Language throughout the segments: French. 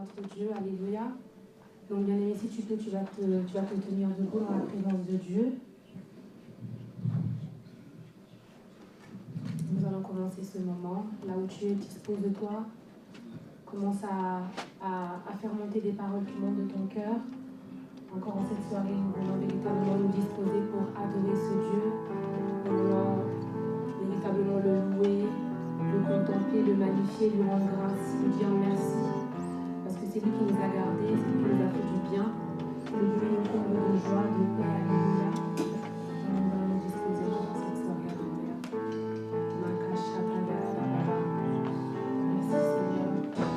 notre Dieu. Alléluia. Donc, bien aimé, si tu peux, tu vas te tenir debout dans la présence de Dieu. Nous allons commencer ce moment. Là où tu es, dispose-toi. Commence à faire monter des paroles qui montent de ton cœur. Encore en cette soirée, nous voulons véritablement nous disposer pour adorer ce Dieu. Nous voulons véritablement le louer, le contempler, le magnifier, lui rendre grâce, lui dire merci. Parce que c'est lui qui nous a gardés, c'est lui qui nous a fait du bien. Le Dieu nous comble de joie, de paix. Alléluia. Nous allons nous disposer pour cette soirée. Alléluia. Merci Seigneur pour ta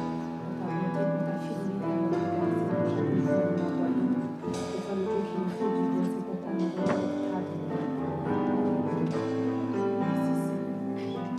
bonté, pour ta fidélité à notre égard. C'est pour chaque jour de notre royaume. C'est toi le Dieu qui nous fait du bien. C'est pourquoi nous voulons t'adorer. Merci Seigneur.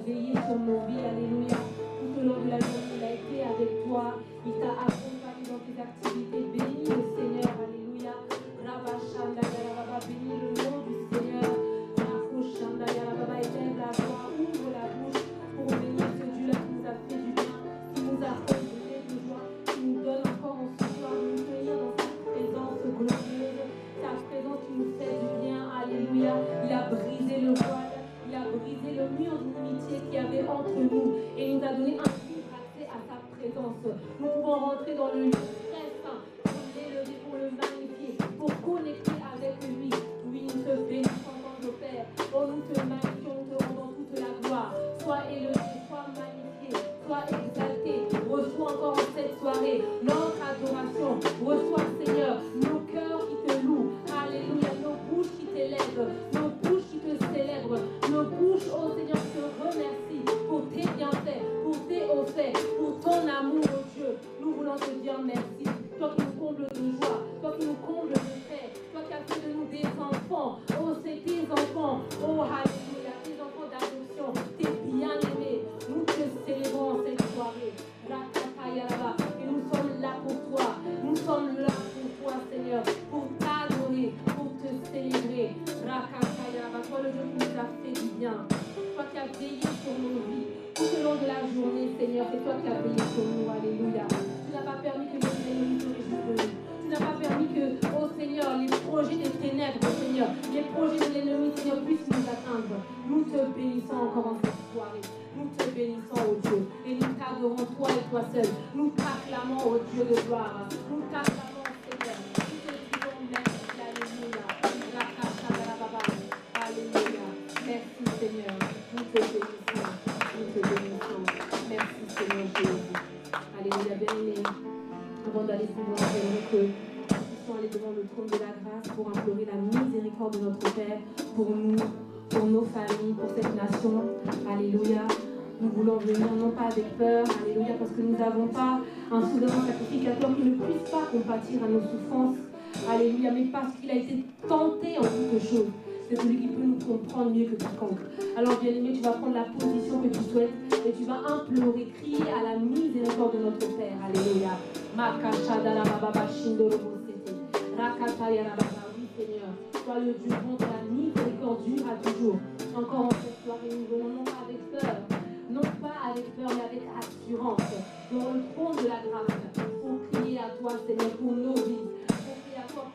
veillé sur nos vies, alléluia. Tout au long de la journée, il a été avec toi, il t'a accompagné dans tes activités. Bénis le Seigneur, alléluia. Rabashanda Yarababa, bénis le nom du Seigneur. Rakoshanda Yarababa, élève la voix, ouvre la bouche pour bénir ce Dieu-là qui nous a fait du bien, qui nous a comblé de joie, qui nous donne encore en ce soir de nous tenir dans sa présence glorieuse, sa présence qui nous fait du bien, alléluia. Il a brisé le voile, il a brisé le mur d'inimitié qu'il y avait entre nous et il nous a donné un libre accès à sa présence. Nous pouvons rentrer dans le lieu très saint pour l'élever, pour le magnifier, pour connecter avec lui. Oui, nous te bénissons dans nos pères. Oh, nous te magnifions, nous te rendons toute la gloire. Sois élevé, sois magnifié, sois exalté. Reçois encore en cette soirée notre adoration. Reçois, Seigneur, nos cœurs qui te louent. Alléluia, nos bouches qui t'élèvent, nos bouches qui te célèbrent, nos bouches, oh Seigneur, qui te remercient pour tes bienfaits, pour tes hauts faits, pour ton amour, oh Dieu. Nous voulons te dire merci. Toi qui nous combles de joie, toi qui nous combles de paix, toi qui as fait de nous des enfants. Oh, c'est tes enfants. Oh, alléluia, tes enfants d'adoption, tes bien-aimés. Nous te célébrons en cette soirée. Et nous sommes là pour toi. Nous sommes là pour toi, Seigneur, pour t'adorer, pour te célébrer. Toi, le Dieu qui nous a fait du bien. Toi qui as veillé sur nos vies. Tout au long de la journée, Seigneur, c'est toi qui as veillé sur nous. Alléluia. Tu n'as pas permis que les ennemis se réjouissent de nous. Tu n'as pas permis que, oh Seigneur, les projets des ténèbres, oh Seigneur, les projets de l'ennemi, Seigneur, puissent nous atteindre. Nous te bénissons encore en cette soirée. Nous te bénissons, oh Dieu. Et nous t'adorons, toi et toi seul. Nous t'acclamons, oh Dieu de gloire. Nous t'acclamons, Seigneur. Nous te disons merci, alléluia. Alléluia. Merci, Seigneur. Nous te bénissons. Nous te bénissons. Merci, Seigneur Jésus. Alléluia, bien-aimé. Avant d'aller plus loin, j'aimerais que nous puissions aller devant le trône de la grâce pour implorer la miséricorde de notre Père pour nous, pour nos familles, pour cette nation. Alléluia. Nous voulons venir non pas avec peur, alléluia, parce que nous n'avons pas un souverain sacrificateur qui ne puisse pas compatir à nos souffrances. Alléluia, mais parce qu'il a été tenté en toutes choses. C'est celui qui peut nous comprendre mieux que quiconque. Alors bien aimé, tu vas prendre la position que tu souhaites et tu vas implorer, crier à la miséricorde de notre Père. Alléluia. Oui Seigneur, toi le Dieu bon, la miséricorde dure à toujours. Encore en cette soirée, nous venons non pas avec peur, non pas avec peur, mais avec assurance, dans le trône de la grâce, pour crier à toi Seigneur pour nos vies.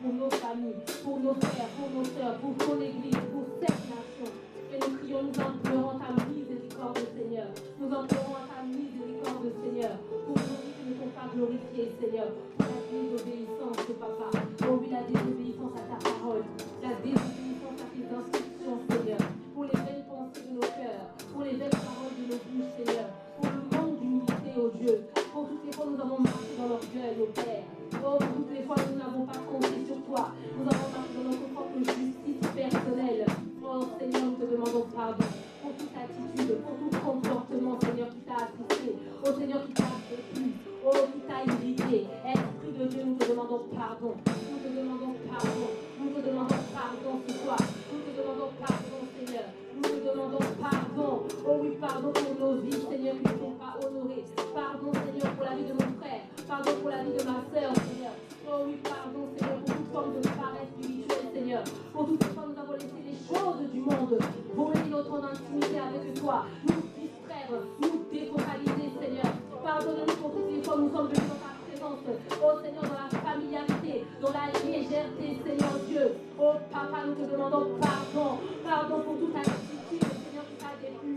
Pour nos familles, pour nos frères, pour nos sœurs, pour ton Église, pour cette nation. Et nous crions, nous implorons ta miséricorde, Seigneur. Nous implorons ta miséricorde, Seigneur, pour nos vies qui ne sont pas glorifiées, Seigneur, pour la désobéissance, Papa. Oh oui, la désobéissance à ta parole, la désobéissance à tes instructions, Seigneur, pour les belles pensées de nos cœurs, pour les belles paroles de nos bouches, Seigneur, pour le manque d'humilité, oh Dieu, pour toutes les fois nous avons marché dans l'orgueil, oh Père. Oh, toutes les fois nous n'avons pas compté sur toi. Nous avons marché dans notre propre justice personnelle. Oh Seigneur, nous te demandons pardon pour toute attitude, pour tout comportement, Seigneur, qui t'a assisté. Oh Seigneur, qui t'a déplu. Oh, qui t'a irrité. Esprit de Dieu, nous te demandons pardon. Nous te demandons pardon. Nous te demandons pardon ce soir. Nous te demandons pardon, Seigneur. Nous te demandons pardon. Oh oui, pardon pour nos vies, Seigneur, qui ne sont pas honorées. Pardon, Seigneur, pour la vie de mon frère. Pardon pour la vie de ma sœur, Seigneur. Oh oui, pardon, Seigneur, pour toute forme de paresse spirituelle, Seigneur. Pour toute forme, nous avons laissé les choses du monde voler notre intimité avec toi. Nous distraire, nous défocaliser, Seigneur. Pardonne-nous pour toutes les fois où nous sommes venus dans ta présence. Oh Seigneur, dans la familiarité, dans la légèreté, Seigneur Dieu. Oh Papa, nous te demandons pardon. Pardon pour toute attitude, Seigneur, qui t'a déplu.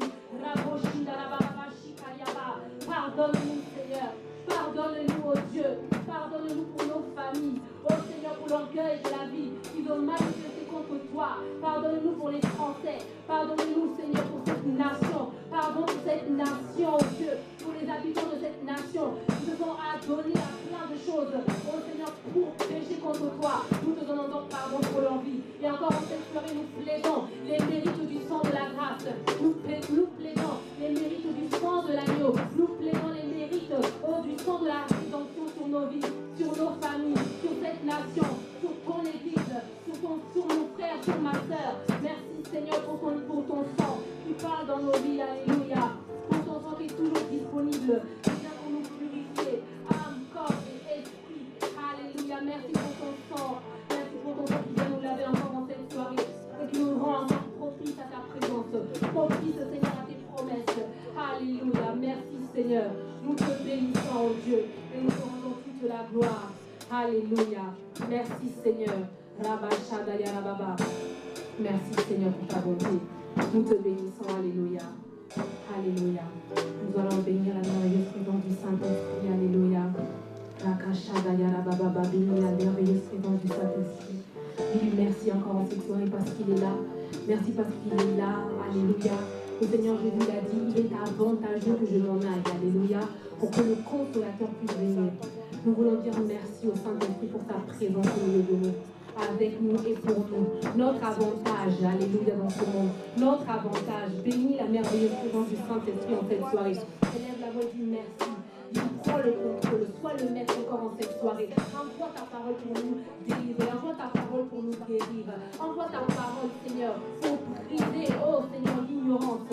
Pardonne-nous, Seigneur. Pardonne-nous, oh Dieu. Pardonne-nous pour nos familles. Oh Seigneur, pour l'orgueil de la vie qui veut manifester contre toi. Pardonne-nous pour les Français. Pardonne-nous, Seigneur, pour cette nation. Pardon pour cette nation, oh Dieu. Pour les habitants de cette nation qui se sont adonnés à plein de choses. Oh Seigneur, pour pécher contre toi. Nous te demandons pardon pour leur vie. Et encore en cette soirée, nous plaidons les mérites du sang de la grâce. Nous plaidons les mérites du sang de l'agneau. Nous plaidons les mérites du sang de la rédemption sur nos vies, sur nos familles, sur cette nation, sur ton Église, sur mon frère, sur ma sœur. Merci Seigneur pour ton sang qui parle dans nos nos vies, alléluia. Pour ton sang qui est toujours disponible, qui vient pour nous purifier, âme, corps et esprit. Alléluia, merci pour ton sang. Merci pour ton sang qui vient nous laver encore en cette soirée et qui nous rend encore propice à ta présence, propice, Seigneur, à tes promesses. Alléluia, merci Seigneur. Nous te bénissons, oh Dieu, et nous te rendons toute la gloire. Alléluia, merci Seigneur. Merci Seigneur pour ta bonté. Nous te bénissons, alléluia. Alléluia. Nous allons bénir la merveilleuse présence du Saint-Esprit, alléluia. Bénis la merveilleuse présence du Saint-Esprit. Dis-lui merci encore en cette soirée parce qu'il est là. Merci parce qu'il est là, alléluia. Le Seigneur Jésus l'a dit, il est avantageux que je m'en aille, alléluia, pour que le consolateur puisse venir. Nous voulons dire merci au Saint-Esprit pour sa présence au milieu de nous, avec nous et pour nous. Notre avantage, alléluia, dans ce monde. Notre avantage. Bénis la merveilleuse présence du Saint-Esprit en cette soirée. Élève la voix et dis merci. Prends le contrôle, sois le maître encore en cette soirée. Envoie ta parole pour nous délivrer, envoie ta parole pour nous guérir. Envoie ta parole, Seigneur, pour briser, oh Seigneur, l'ignorance.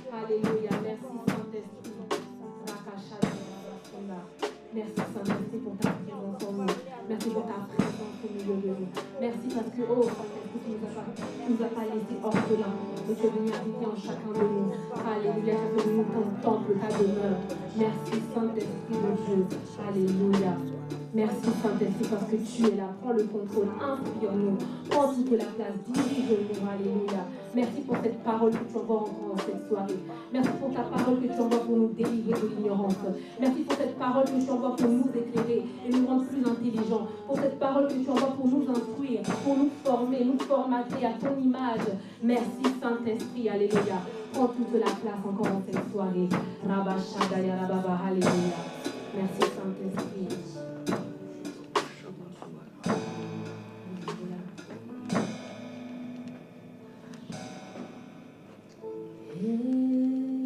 Alléluia, merci Saint-Esprit. Merci Saint-Esprit pour ta présence en nous. Merci pour ta présence au milieu de nous. Merci parce que, oh Saint-Esprit, tu nous as pas laissé orphelins. Mais tu es venu habiter en chacun de nous. Alléluia, tu es venu ton temple, ta demeure. Merci Saint-Esprit de Dieu. Alléluia. Merci Saint-Esprit parce que tu es là. Prends le contrôle, inspire-nous. Prends toute la place, dirige-nous. Alléluia. Merci pour cette parole que tu envoies encore en cette soirée. Merci pour ta parole que tu envoies pour nous délivrer de l'ignorance. Merci pour cette parole que tu envoies pour nous éclairer et nous rendre plus intelligents. Pour cette parole que tu envoies pour nous instruire, pour nous former, nous formater à ton image. Merci Saint-Esprit. Alléluia. Prends toute la place encore en cette soirée. Rabashadaya Rababa. Alléluia. Merci Saint-Esprit.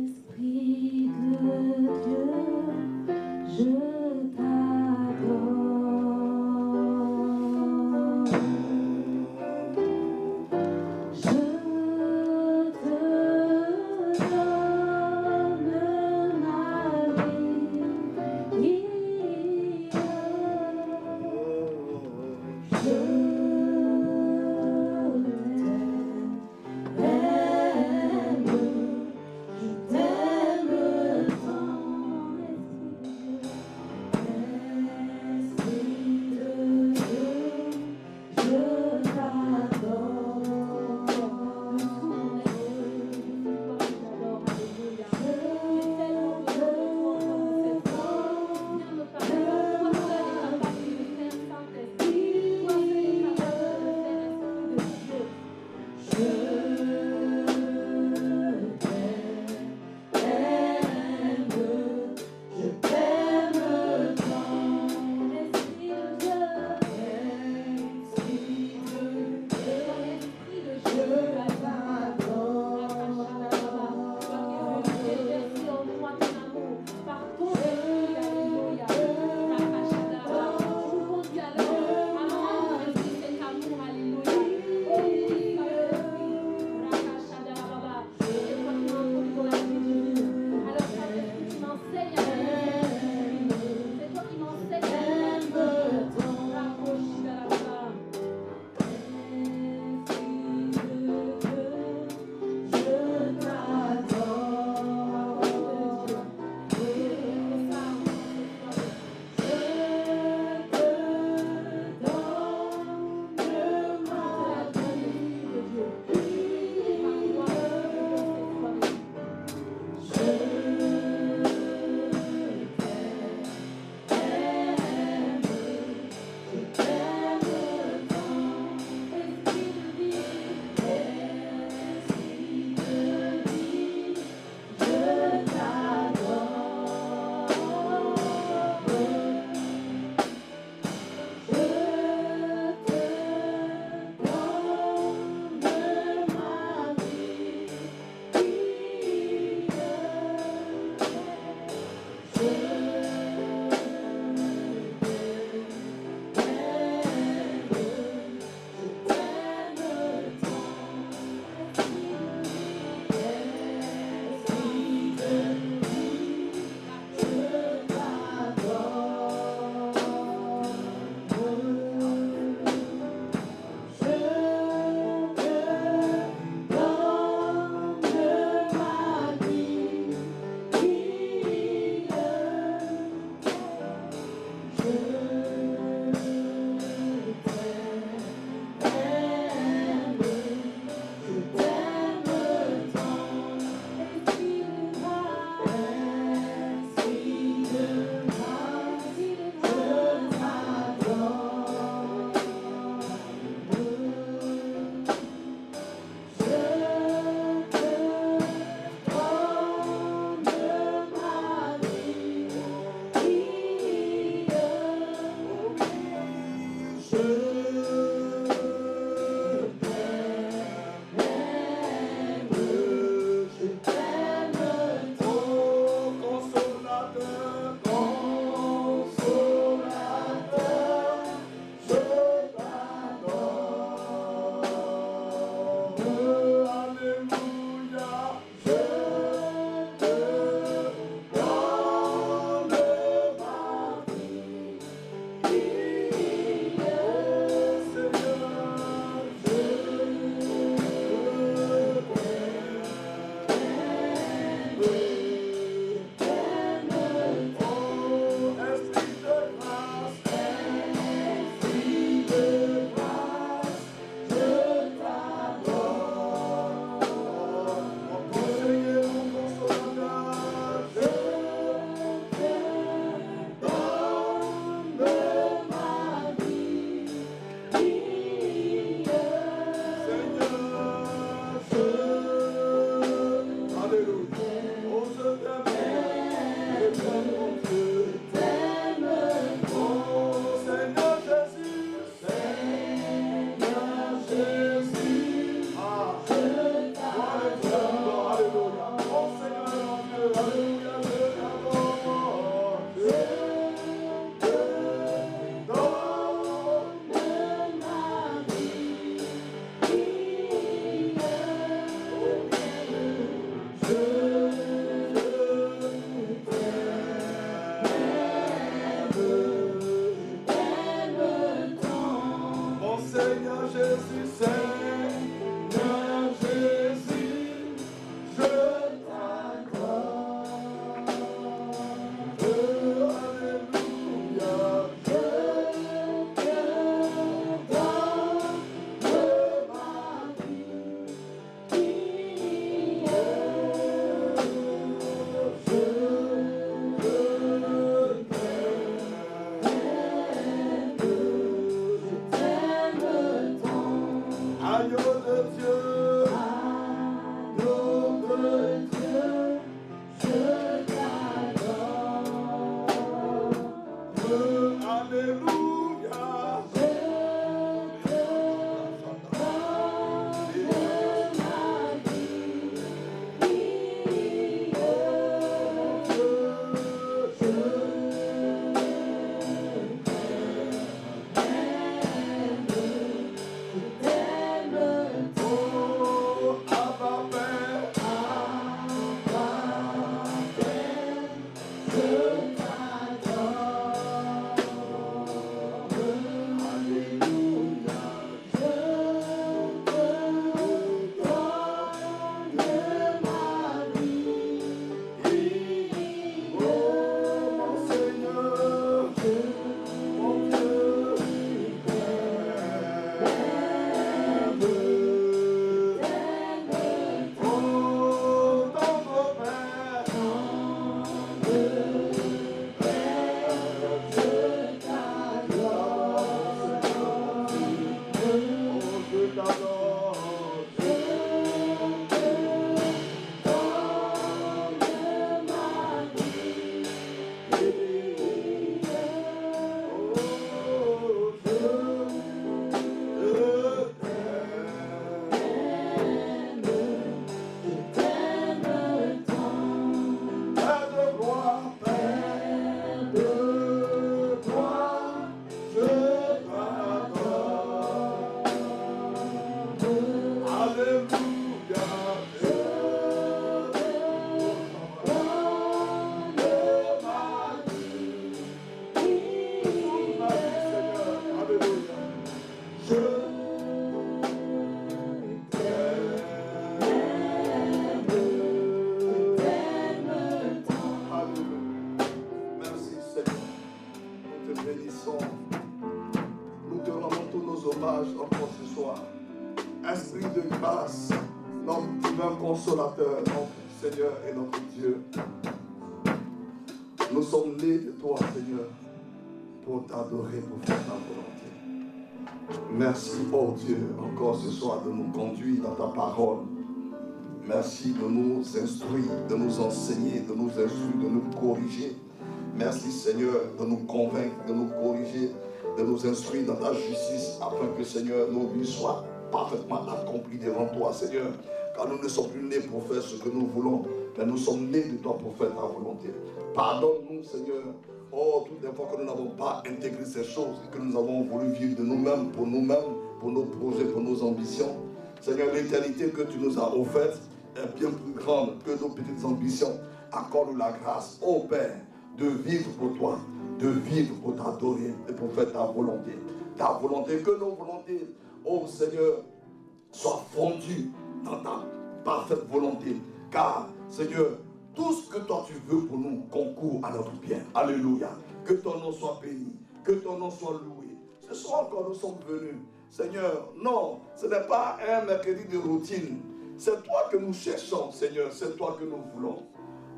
Esprit de Dieu, je t'adore. Je te donne ma vie. Je t'aime. consolateur, notre Seigneur et notre Dieu. Nous sommes nés de toi, Seigneur, pour t'adorer, pour faire ta volonté. Merci, oh Dieu, encore ce soir de nous conduire dans ta parole. Merci de nous instruire, de nous enseigner, de nous instruire, de nous corriger. Merci, Seigneur, de nous convaincre, de nous corriger, de nous instruire dans ta justice, afin que, Seigneur, nos vies soient parfaitement accomplies devant toi, Seigneur. Car nous ne sommes plus nés pour faire ce que nous voulons, mais nous sommes nés de toi pour faire ta volonté. Pardonne-nous, Seigneur, oh, toutes les fois que nous n'avons pas intégré ces choses et que nous avons voulu vivre de nous-mêmes, pour nos projets, pour nos ambitions. Seigneur, l'éternité que tu nous as offerte est bien plus grande que nos petites ambitions. Accorde-nous la grâce, ô Père, de vivre pour toi, de vivre pour t'adorer et pour faire ta volonté. Ta volonté, que nos volontés, ô Seigneur, soient fondues dans ta parfaite volonté. Car, Seigneur, tout ce que toi tu veux pour nous concourt à notre bien. Alléluia. Que ton nom soit béni, que ton nom soit loué. Ce soir encore nous sommes venus. Seigneur, non, ce n'est pas un mercredi de routine. C'est toi que nous cherchons, Seigneur, c'est toi que nous voulons.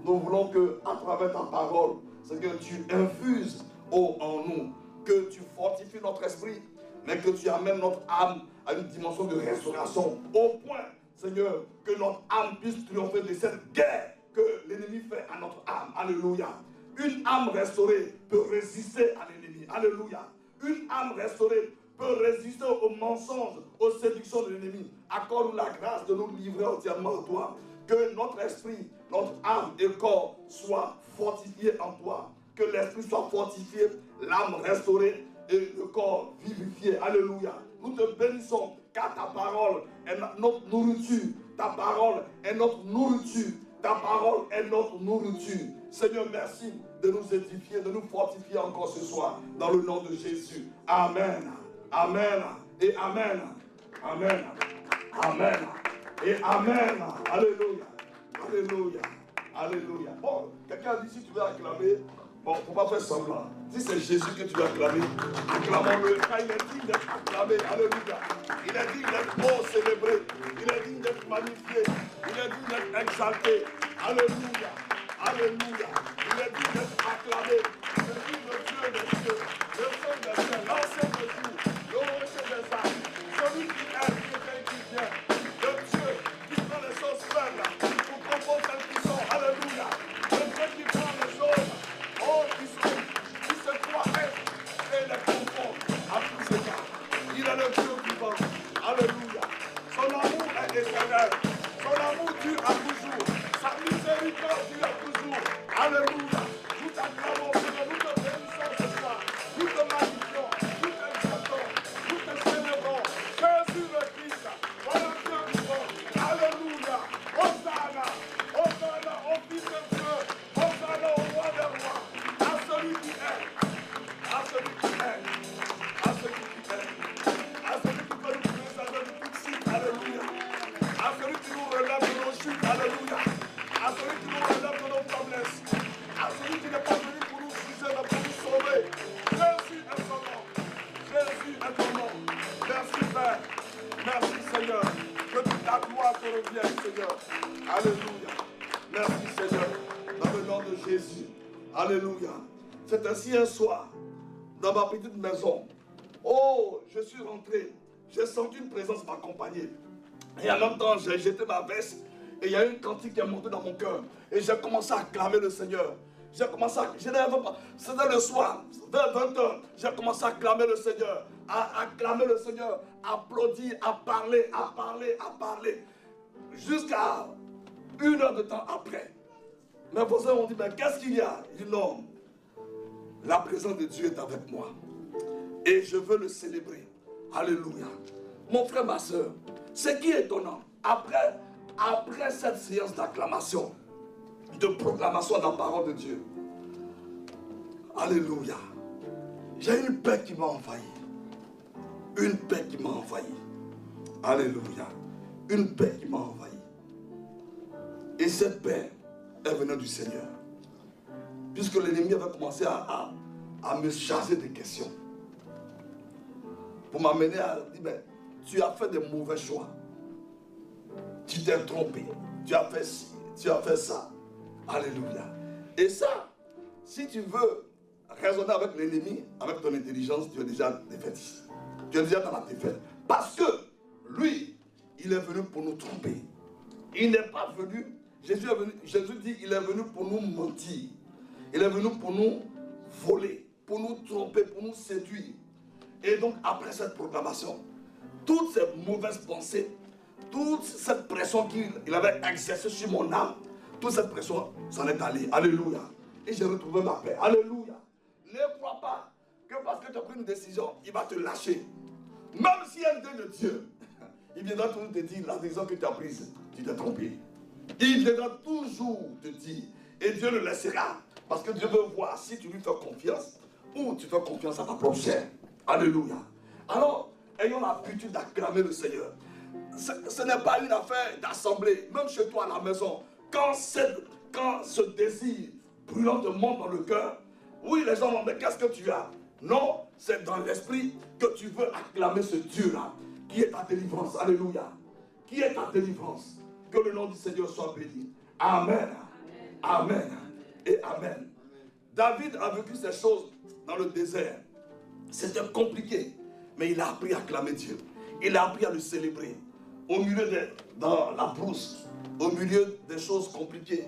Nous voulons que, à travers ta parole, Seigneur, tu infuses en nous, que tu fortifies notre esprit, mais que tu amènes notre âme à une dimension de restauration, au point, Seigneur, que notre âme puisse triompher de cette guerre que l'ennemi fait à notre âme. Alléluia. Une âme restaurée peut résister à l'ennemi. Alléluia. Une âme restaurée peut résister aux mensonges, aux séductions de l'ennemi. Accorde-nous la grâce de nous livrer entièrement à toi. Que notre esprit, notre âme et corps soient fortifiés en toi. Que l'esprit soit fortifié, l'âme restaurée et le corps vivifié. Alléluia. Nous te bénissons car ta parole est notre nourriture. Ta parole est notre nourriture. Ta parole est notre nourriture. Seigneur, merci de nous édifier, de nous fortifier encore ce soir. Dans le nom de Jésus. Amen. Amen. Et Amen. Amen. Amen. Et Amen. Alléluia. Alléluia. Alléluia. Bon, quelqu'un dit si tu veux acclamer, bon, faut pas faire semblant. Si c'est Jésus que tu veux acclamer, acclamons-le. Car il est digne d'être acclamé. Alléluia. Il est digne d'être célébré. Il est digne d'être magnifié. Il est digne d'être exalté. Alléluia. Alléluia. Il est digne d'être acclamé. C'est lui le Dieu des cieux, le Dieu des cieux, l'ancien des jours, le rocher des âmes, celui qui est, qui vient, le Dieu qui prend les choses faibles pour comprendre celles qui sont. Alléluia. Le Dieu qui prend les choses, qui se croit être et les confond à tous égards. Il est le Dieu vivant. Alléluia. Son amour est éternel. Son amour dure à toujours. Sa miséricorde dure à toujours. Alléluia. Nous t'acclamons, nous te bénissons ce soir. Nous te magnifions, nous t'exaltons, nous te célébrons. Jésus le Christ, voilà Dieu vivant. Alléluia. Hosanna, Hosanna au Fils de Dieu. Hosanna au Roi des Rois. À celui qui est, à celui qui est, à celui qui est, à celui qui peut nous préserver de toute chute. Alléluia. À celui qui nous relève de nos chutes. Alléluia. À celui qui nous relève de nos faiblesses. À celui qui n'est pas venu pour nous juger, mais pour nous sauver. Jésus est son nom. Jésus est ton nom. Merci Père. Merci Seigneur. Que toute ta gloire te revienne, Seigneur. Alléluia. Merci Seigneur. Dans le nom de Jésus. Alléluia. C'est ainsi un soir, dans ma petite maison. Oh, je suis rentré. J'ai senti une présence m'accompagner. Et en même temps, j'ai jeté ma veste. Et il y a une cantique qui est montée dans mon cœur. Et j'ai commencé à acclamer le Seigneur. J'ai commencé à... C'était le soir, vers 20h. J'ai commencé à acclamer le Seigneur. À acclamer le Seigneur. À applaudir, à parler, à parler, à parler. Jusqu'à 1 heure de temps après. Mes voisins m'ont dit, mais qu'est-ce qu'il y a? Je dis, non. La présence de Dieu est avec moi. Et je veux le célébrer. Alléluia. Mon frère, ma soeur, ce qui est étonnant, après cette séance d'acclamation, de proclamation de la parole de Dieu, alléluia, j'ai une paix qui m'a envahi. Une paix qui m'a envahi. Alléluia. Une paix qui m'a envahi. Et cette paix est venue du Seigneur. Puisque l'ennemi avait commencé à me charger de questions. Pour m'amener à dire, mais tu as fait des mauvais choix. Tu t'es trompé. tu as fait ci, tu as fait ça. Alléluia. Et ça, si tu veux raisonner avec l'ennemi, avec ton intelligence, tu es déjà défaitiste. Tu es déjà dans la défaite. Parce que lui, il est venu pour nous tromper. Il n'est pas venu, Jésus dit, il est venu pour nous mentir. Il est venu pour nous voler, pour nous tromper, pour nous séduire. Et donc, après cette proclamation, toutes ces mauvaises pensées, toute cette pression qu'il avait exercée sur mon âme, toute cette pression s'en est allée. Alléluia. Et j'ai retrouvé ma paix. Alléluia. Ne crois pas que parce que tu as pris une décision, il va te lâcher. Même s'il y a un Dieu de Dieu, il viendra toujours te dire la décision que tu as prise, tu t'es trompé. Il viendra toujours te dire, et Dieu le laissera. Parce que Dieu veut voir si tu lui fais confiance ou tu fais confiance à ta propre chair. Alléluia. Alors, ayons l'habitude d'acclamer le Seigneur. Ce n'est pas une affaire d'assemblée, même chez toi à la maison. Quand ce désir brûlant te monte dans le cœur, oui, les gens vont dire, mais qu'est-ce que tu as? Non, c'est dans l'esprit que tu veux acclamer ce Dieu-là, qui est ta délivrance. Alléluia. Qui est ta délivrance. Que le nom du Seigneur soit béni. Amen. Amen. Et Amen. David a vécu ces choses dans le désert. C'était compliqué, mais il a appris à acclamer Dieu. Il a appris à le célébrer. Dans la brousse, au milieu des choses compliquées.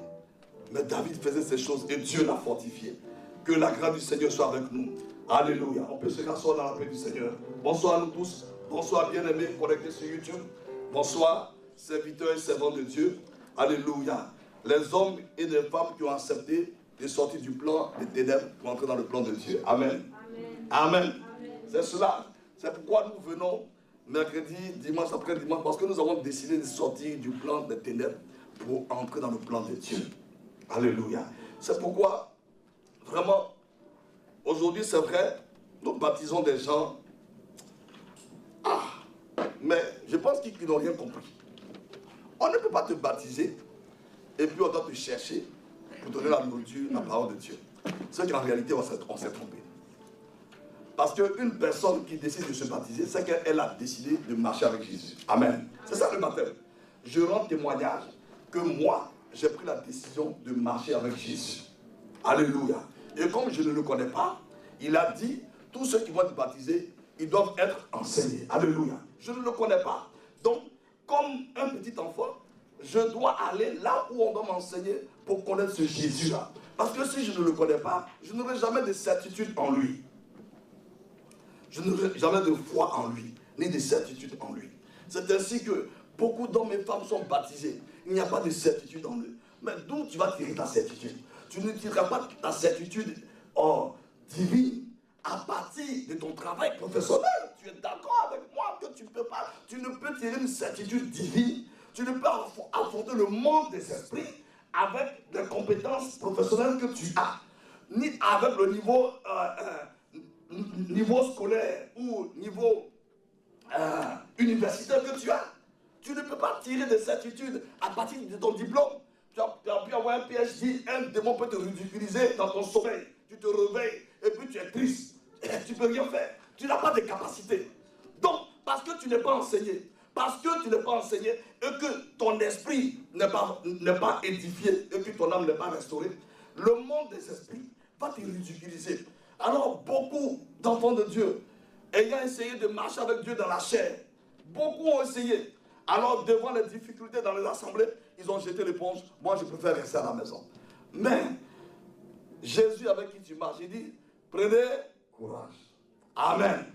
Mais David faisait ces choses et Dieu l'a fortifié. Que la grâce du Seigneur soit avec nous. Alléluia. On peut se rasseoir dans la paix du Seigneur. Bonsoir à nous tous. Bonsoir bien-aimés connectés sur YouTube. Bonsoir serviteurs et servants de Dieu. Alléluia. Les hommes et les femmes qui ont accepté de sortir du plan des ténèbres pour entrer dans le plan de Dieu. Amen. Amen. Amen. C'est cela. C'est pourquoi nous venons mercredi, dimanche après dimanche, parce que nous avons décidé de sortir du plan des ténèbres pour entrer dans le plan de Dieu. Alléluia. C'est pourquoi, vraiment, aujourd'hui c'est vrai, nous baptisons des gens. Mais je pense qu'ils n'ont rien compris. On ne peut pas te baptiser et puis on doit te chercher pour donner la nourriture, la parole de Dieu. C'est qu'en réalité, on s'est trompé. Parce qu'une personne qui décide de se baptiser, c'est qu'elle a décidé de marcher avec Jésus. Amen. C'est ça le baptême. Je rends témoignage que moi, j'ai pris la décision de marcher avec Jésus. Alléluia. Et comme je ne le connais pas, il a dit, tous ceux qui vont être baptisés, ils doivent être enseignés. Alléluia. Je ne le connais pas. Donc, comme un petit enfant, je dois aller là où on doit m'enseigner pour connaître ce Jésus-là. Parce que si je ne le connais pas, je n'aurai jamais de certitude en lui. Je n'aurai jamais de foi en lui, ni de certitude en lui. C'est ainsi que beaucoup d'hommes et femmes sont baptisés. Il n'y a pas de certitude en eux. Mais d'où tu vas tirer ta certitude? Tu ne tireras pas ta certitude divine à partir de ton travail professionnel. Tu es d'accord avec moi que tu ne peux tirer une certitude divine. Tu ne peux affronter le monde des esprits avec des compétences professionnelles que tu as, ni avec le niveau scolaire ou niveau universitaire que tu as. Tu ne peux pas tirer des certitudes à partir de ton diplôme. Tu as pu avoir un PhD, un démon peut te ridiculiser dans ton sommeil. Tu te réveilles et puis tu es triste. Et tu ne peux rien faire. Tu n'as pas de capacité. Donc, parce que tu n'es pas enseigné, et que ton esprit n'est pas édifié et que ton âme n'est pas restaurée, le monde des esprits va te ridiculiser. Alors, beaucoup d'enfants de Dieu, ayant essayé de marcher avec Dieu dans la chair, beaucoup ont essayé. Alors, devant les difficultés dans les assemblées, ils ont jeté l'éponge. Moi, je préfère rester à la maison. Mais, Jésus avec qui tu marches, il dit, prenez courage. Amen.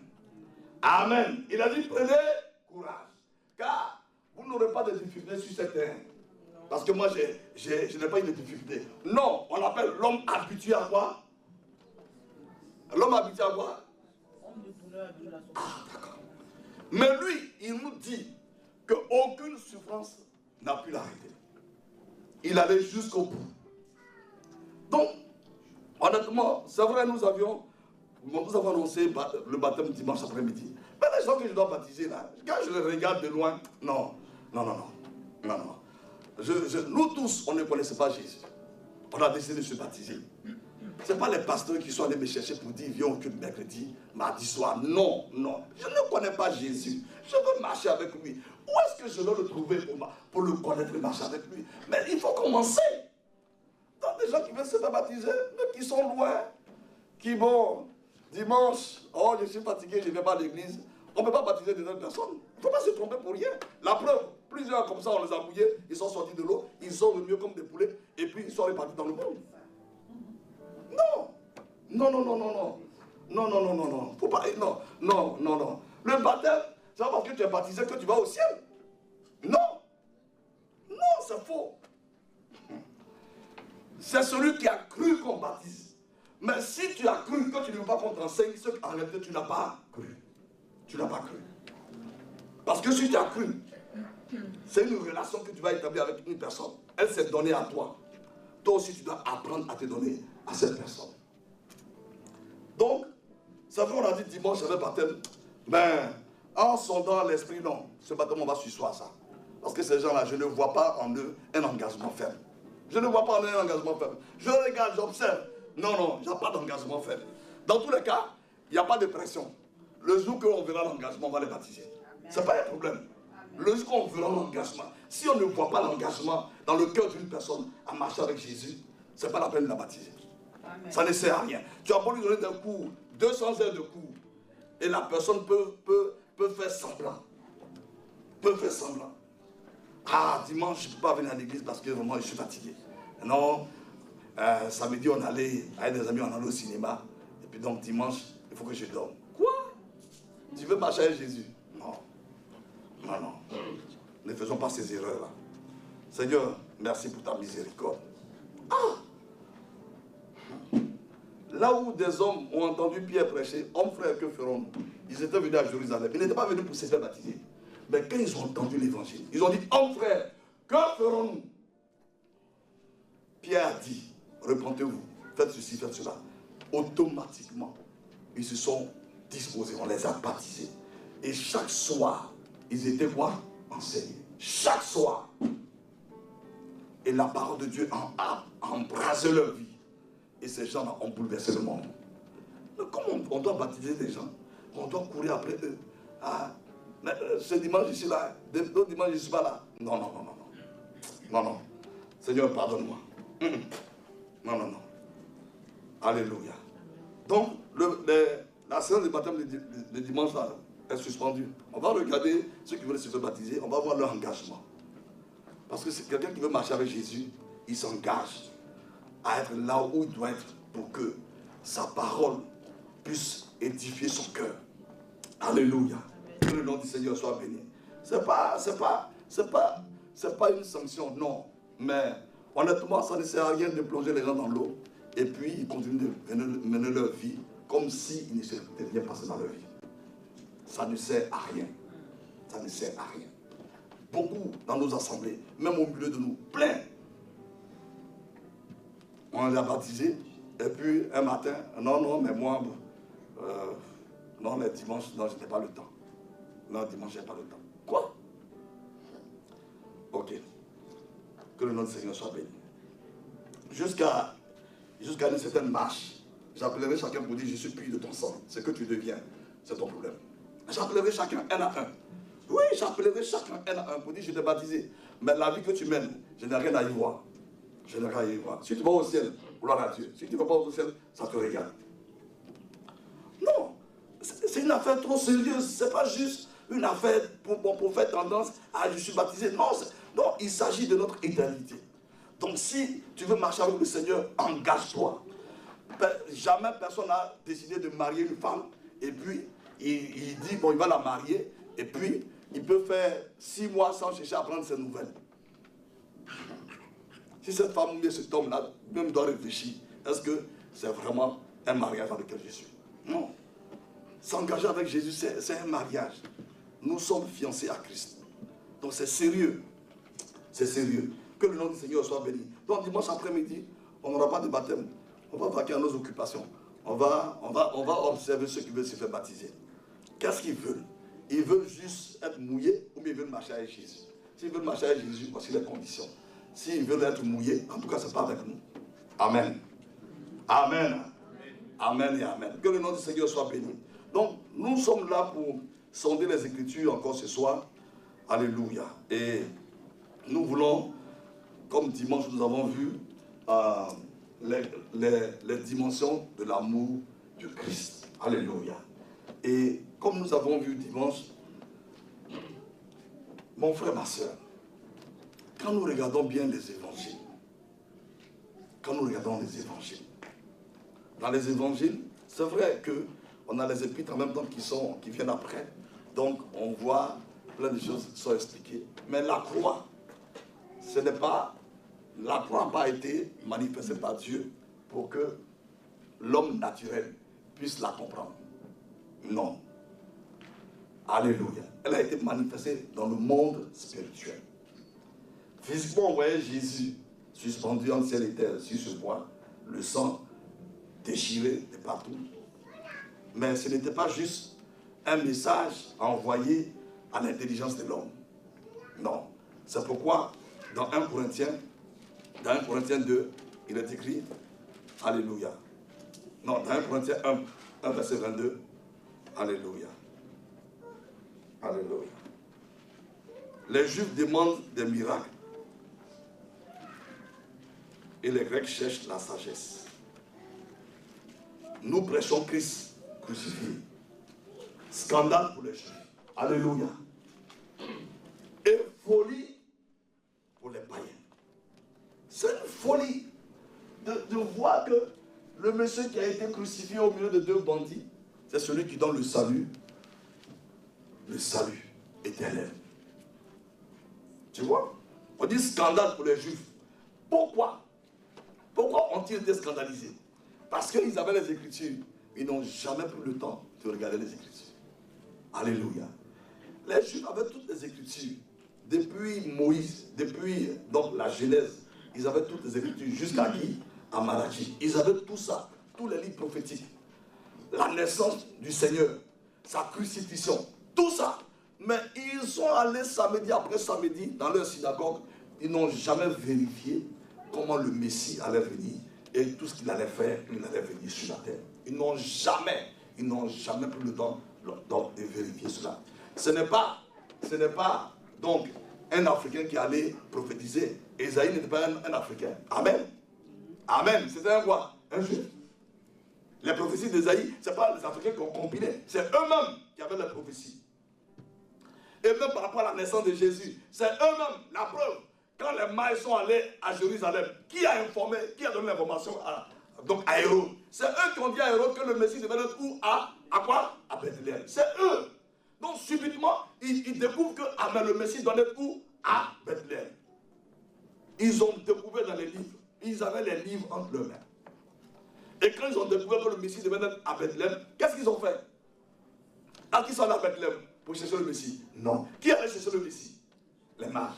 Amen. Il a dit, prenez courage. Car vous n'aurez pas de difficultés sur cette terre. Parce que moi, je n'ai pas eu de difficultés. Non, on appelle l'homme habitué à quoi? L'homme habitué à quoi? D'accord. Mais lui, il nous dit qu'aucune souffrance n'a pu l'arrêter. Il allait jusqu'au bout. Donc, honnêtement, c'est vrai, nous avons annoncé le baptême dimanche après-midi. Mais les gens que je dois baptiser là, quand je les regarde de loin, non. Nous tous, on ne connaissait pas Jésus. On a décidé de se baptiser. Ce n'est pas les pasteurs qui sont allés me chercher pour dire viens au culte mercredi, mardi soir. Non, non. Je ne connais pas Jésus. Je veux marcher avec lui. Où est-ce que je vais le trouver pour le connaître et marcher avec lui? Mais il faut commencer. Donc des gens qui veulent se faire baptiser, mais qui sont loin, qui vont dimanche, oh je suis fatigué, je ne vais pas à l'église. On ne peut pas baptiser des autres personnes. Il ne faut pas se tromper pour rien. La preuve, plusieurs comme ça, on les a mouillés, ils sont sortis de l'eau, ils sont revenus comme des poulets, et puis ils sont repartis dans le monde. Non. Non, non, non, non, non. Non, non, non, non, non. Faut pas. Non, non, non, non. Le baptême, c'est pas parce que tu es baptisé que tu vas au ciel. Non. Non, c'est faux. C'est celui qui a cru qu'on baptise. Mais si tu as cru que tu ne veux pas qu'on t'enseigne ce qu'en réalité tu n'as pas cru. Tu n'as pas cru. Parce que si tu as cru, c'est une relation que tu vas établir avec une personne. Elle s'est donnée à toi. Toi aussi, tu dois apprendre à te donner à cette personne. Donc, c'est vrai, on a dit dimanche avec baptême, mais en sondant l'esprit, non. Ce baptême, on va sursoir ça. Parce que ces gens-là, je ne vois pas en eux un engagement ferme. Je ne vois pas en eux un engagement ferme. Je regarde, j'observe. Non, non, il n'y a pas d'engagement ferme. Dans tous les cas, il n'y a pas de pression. Le jour qu'on verra l'engagement, on va les baptiser. Ce n'est pas un problème. Le jour qu'on verra l'engagement, si on ne voit pas l'engagement dans le cœur d'une personne à marcher avec Jésus, ce n'est pas la peine de la baptiser. Amen. Ça ne sert à rien. Tu as beau lui donner des cours, 200 heures de cours, et la personne peut faire semblant. Peut faire semblant. Ah, dimanche, je ne peux pas venir à l'église parce que vraiment je suis fatigué. Non, samedi, on allait, avec des amis, on allait au cinéma. Et puis donc dimanche, il faut que je dorme. Quoi? Tu veux marcher avec Jésus? Non. Non, non. Ne faisons pas ces erreurs-là. Seigneur, merci pour ta miséricorde. Ah! Là où des hommes ont entendu Pierre prêcher, hommes frères, que ferons-nous? Ils étaient venus à Jérusalem. Ils n'étaient pas venus pour se faire baptiser. Mais quand ils ont entendu l'évangile, ils ont dit, hommes frères, que ferons-nous? Pierre a dit, repentez-vous, faites ceci, faites cela. Automatiquement, ils se sont disposés, on les a baptisés. Et chaque soir, ils étaient quoi? Enseignés. Chaque soir. Et la parole de Dieu a embrasé leur vie. Et ces gens-là ont bouleversé le monde. Mais comment on doit baptiser des gens? On doit courir après eux. Ah, mais ce dimanche, je suis là. D'autres dimanches, je ne suis pas là. Non, non, non, non, non. Non, non. Seigneur, pardonne-moi. Non, non, non. Alléluia. Donc, la séance de baptême de dimanche là, est suspendue. On va regarder ceux qui veulent se faire baptiser. On va voir leur engagement. Parce que c'est quelqu'un qui veut marcher avec Jésus, il s'engage à être là où il doit être pour que sa parole puisse édifier son cœur. Alléluia. Que le nom du Seigneur soit béni. C'est pas une sanction, non. Mais honnêtement, ça ne sert à rien de plonger les gens dans l'eau et puis ils continuent de mener leur vie comme s'il ne s'était rien passé dans leur vie. Ça ne sert à rien. Ça ne sert à rien. Beaucoup dans nos assemblées, même au milieu de nous, plein. On les a baptisés, et puis un matin, non, mais moi, non, les dimanches, non, je n'ai pas le temps. Non, dimanche, je n'ai pas le temps. Quoi? Ok. Que le nom du Seigneur soit béni. Jusqu'à une certaine marche, j'appellerai chacun pour dire, je suis pur de ton sang. Ce que tu deviens, c'est ton problème. J'appellerai chacun un à un. Oui, j'appellerai chacun un à un pour dire, je t'ai baptisé. Mais la vie que tu mènes, je n'ai rien à y voir. Je n'ai rien à y voir. Si tu vas au ciel, gloire à Dieu. Si tu ne vas pas au ciel, ça te regarde. Non, c'est une affaire trop sérieuse. Ce n'est pas juste une affaire pour faire tendance à je suis baptisé. Non, non, il s'agit de notre éternité. Donc si tu veux marcher avec le Seigneur, engage-toi. Jamais personne n'a décidé de marier une femme et puis il dit, bon, il va la marier et puis il peut faire 6 mois sans chercher à prendre ses nouvelles. Si cette femme ou cet homme-là même doit réfléchir, est-ce que c'est vraiment un mariage avec lequel je suis? Non. S'engager avec Jésus, c'est un mariage. Nous sommes fiancés à Christ. Donc c'est sérieux. C'est sérieux. Que le nom du Seigneur soit béni. Donc dimanche après-midi, on n'aura pas de baptême. On va vaquer à nos occupations. On va observer ceux qui veulent se faire baptiser. Qu'est-ce qu'ils veulent? Ils veulent juste être mouillés ou bien ils veulent marcher avec Jésus. S'ils veulent marcher avec Jésus, voici les conditions. S'ils veulent être mouillés, en tout cas, ce n'est pas avec nous. Amen. Amen. Amen et amen. Que le nom du Seigneur soit béni. Donc, nous sommes là pour sonder les Écritures encore ce soir. Alléluia. Et nous voulons, comme dimanche, nous avons vu les dimensions de l'amour du Christ. Alléluia. Et comme nous avons vu dimanche, mon frère, ma soeur, quand nous regardons bien les évangiles, dans les évangiles, c'est vrai qu'on a les épîtres en même temps qui viennent après. Donc on voit plein de choses qui sont expliquées. Mais la croix, la croix n'a pas été manifestée par Dieu pour que l'homme naturel puisse la comprendre. Non. Alléluia. Elle a été manifestée dans le monde spirituel. Physiquement, on voyait Jésus suspendu en ciel et terre sur ce bois, le sang déchiré de partout. Mais ce n'était pas juste un message envoyé à l'intelligence de l'homme. Non. C'est pourquoi, dans 1 Corinthiens 2, il est écrit, Alléluia. Non, dans 1 Corinthiens 1 verset 22, Alléluia. Alléluia. Les Juifs demandent des miracles. Et les Grecs cherchent la sagesse. Nous prêchons Christ crucifié. Scandale pour les Juifs. Alléluia. Et folie pour les païens. C'est une folie de voir que le monsieur qui a été crucifié au milieu de deux bandits, c'est celui qui donne le salut éternel. Tu vois? On dit scandale pour les Juifs. Pourquoi ont-ils été scandalisés? Parce qu'ils avaient les Écritures. Ils n'ont jamais pris le temps de regarder les Écritures. Alléluia. Les Juifs avaient toutes les Écritures. Depuis Moïse, depuis donc, la Genèse, ils avaient toutes les Écritures. Jusqu'à qui? À Malachi. Ils avaient tout ça. Tous les livres prophétiques. La naissance du Seigneur. Sa crucifixion. Tout ça. Mais ils sont allés samedi après samedi dans leur synagogue. Ils n'ont jamais vérifié comment le Messie allait venir et tout ce qu'il allait faire, il allait venir sur la terre. Ils n'ont jamais pris le temps de vérifier cela. Ce n'est pas donc un Africain qui allait prophétiser. Ésaïe n'était pas un Africain. Amen. Amen. C'était un quoi? Un Juif. Les prophéties d'Ésaïe, ce n'est pas les Africains qui ont compilé. C'est eux-mêmes qui avaient les prophéties. Et même par rapport à la naissance de Jésus, c'est eux-mêmes la preuve. Quand les mailles sont allés à Jérusalem, qui a informé, qui a donné l'information à Hérode? C'est eux qui ont dit à Hérode que le Messie devait être où? À quoi? À Bethléem. C'est eux. Donc subitement, ils découvrent que le Messie doit être où? À Bethléem. Ils ont découvert dans les livres. Ils avaient les livres entre leurs mains. Et quand ils ont découvert que le Messie devait être à Bethléem, qu'est-ce qu'ils ont fait? Est-ce qu'ils sont allés à Bethléem pour chercher le Messie? Non. Qui allait chercher le Messie? Les mages.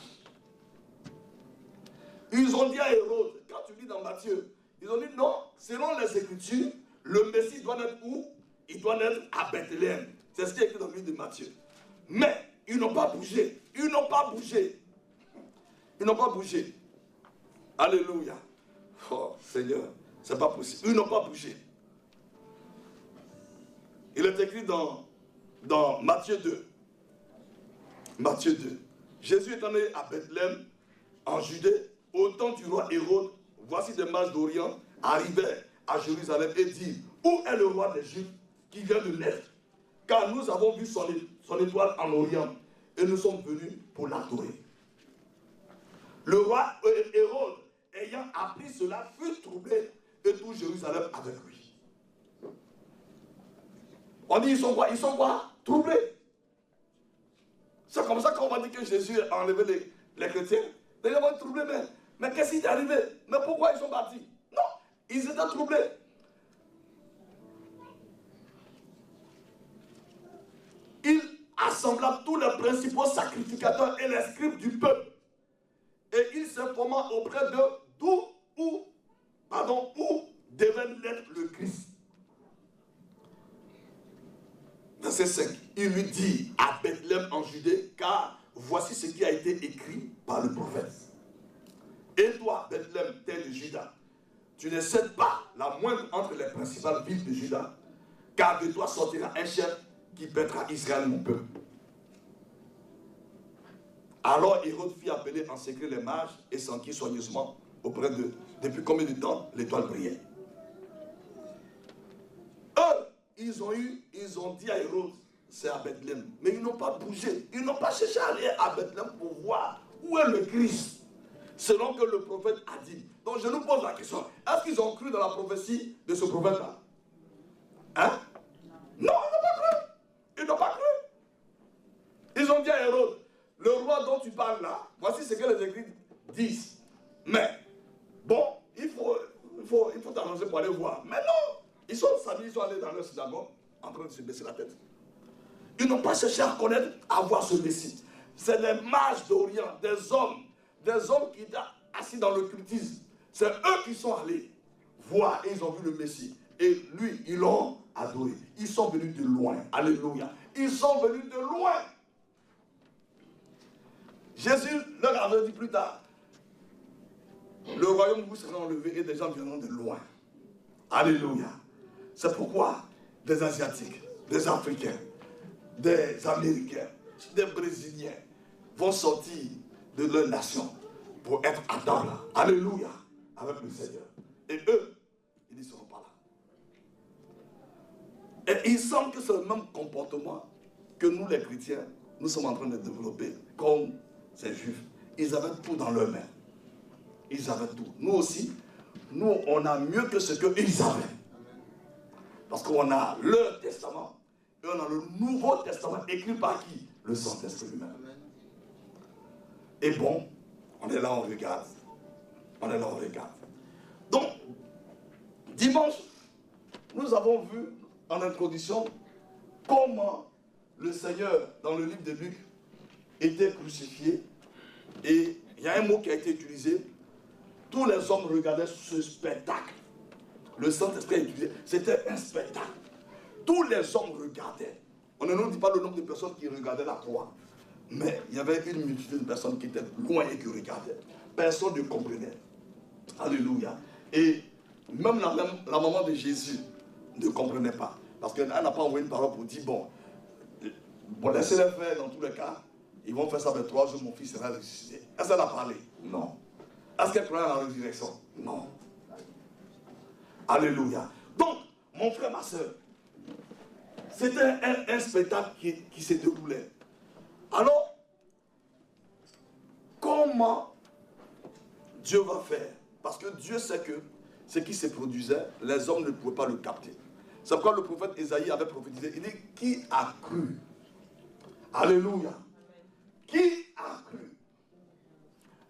Ils ont dit à Hérode, quand tu lis dans Matthieu, ils ont dit non, selon les Écritures, le Messie doit être où? Il doit être à Bethléem. C'est ce qui est écrit dans le livre de Matthieu. Mais ils n'ont pas bougé. Ils n'ont pas bougé. Ils n'ont pas bougé. Alléluia. Oh Seigneur, c'est pas possible. Ils n'ont pas bougé. Il est écrit dans Matthieu 2. Matthieu 2. Jésus est allé à Bethléem, en Judée, au temps du roi Hérode. Voici des mages d'Orient arrivaient à Jérusalem et disent: où est le roi des Juifs qui vient de naître? Car nous avons vu son étoile en Orient et nous sommes venus pour l'adorer. Le roi Hérode, ayant appris cela, fut troublé et tout Jérusalem avec lui. On dit ils sont quoi? Ils sont quoi? Troublés. C'est comme ça qu'on va dire que Jésus a enlevé les chrétiens. Les gens vont être troublés, mais qu'est-ce qui est arrivé? Mais pourquoi ils sont partis? Non, ils étaient troublés. Il assembla tous les principaux sacrificateurs et les scribes du peuple. Et il s'informa auprès d'eux où devait naître le Christ. Verset 5. Il lui dit à Bethléem en Judée, car voici ce qui a été écrit par le prophète. Et toi, Bethléem, terre de Juda, tu ne cèdes pas la moindre entre les principales villes de Juda, car de toi sortira un chef qui pètera Israël, mon peuple. Alors Hérode fit appeler en secret les mages et s'enquit soigneusement auprès d'eux. Depuis combien de temps l'étoile brillait? Eux, ils ont dit à Hérode, c'est à Bethléem. Mais ils n'ont pas bougé. Ils n'ont pas cherché à aller à Bethléem pour voir où est le Christ, selon que le prophète a dit. Donc je nous pose la question, est-ce qu'ils ont cru dans la prophétie de ce prophète-là? Hein? Non, ils n'ont pas cru. Ils n'ont pas cru. Ils ont dit à Hérode, le roi dont tu parles là, voici ce que les Écritures disent. Mais, bon, il faut t'annoncer pour aller voir. Mais non, ils sont allés dans leur synagogue en train de se baisser la tête. Ils n'ont pas cherché à connaître, à voir ce Messie. C'est des mages d'Orient, des hommes qui étaient assis dans le cultisme. C'est eux qui sont allés voir et ils ont vu le Messie. Et lui, ils l'ont adoré. Ils sont venus de loin. Alléluia. Ils sont venus de loin. Jésus leur avait dit plus tard, le royaume vous sera enlevé et des gens viendront de loin. Alléluia. C'est pourquoi des Asiatiques, des Africains, des Américains, des Brésiliens vont sortir de leur nation pour être à table. Alléluia. Avec le Seigneur. Et eux, ils ne seront pas là. Et il semble que c'est le même comportement que nous les chrétiens, nous sommes en train de développer comme ces juifs. Ils avaient tout dans leurs mains. Ils avaient tout. Nous aussi, nous on a mieux que ce qu'ils avaient. Parce qu'on a leur testament et on a le Nouveau Testament écrit par qui? Le Saint-Esprit lui-même. Et bon, on est là, on regarde. On est là, on regarde. Donc, dimanche, nous avons vu en introduction comment le Seigneur, dans le livre de Luc, était crucifié. Et il y a un mot qui a été utilisé. Tous les hommes regardaient ce spectacle. Le Saint-Esprit a utilisé. C'était un spectacle. Tous les hommes regardaient. On ne nous dit pas le nombre de personnes qui regardaient la croix. Mais il y avait une multitude de personnes qui étaient loin et qui regardaient. Personne ne comprenait. Alléluia. Et même la maman de Jésus ne comprenait pas. Parce qu'elle n'a pas envoyé une parole pour dire, bon, laissez-les faire dans tous les cas. Ils vont faire ça avec 3 jours, mon fils sera ressuscité. Est-ce qu'elle a parlé? Non. Est-ce qu'elle croyait en la résurrection? Non. Alléluia. Donc, mon frère, ma soeur, c'était un spectacle qui se déroulait. Alors, comment Dieu va faire? Parce que Dieu sait que ce qui se produisait, les hommes ne pouvaient pas le capter. C'est pourquoi le prophète Ésaïe avait prophétisé. Il dit, qui a cru? Alléluia. Qui a cru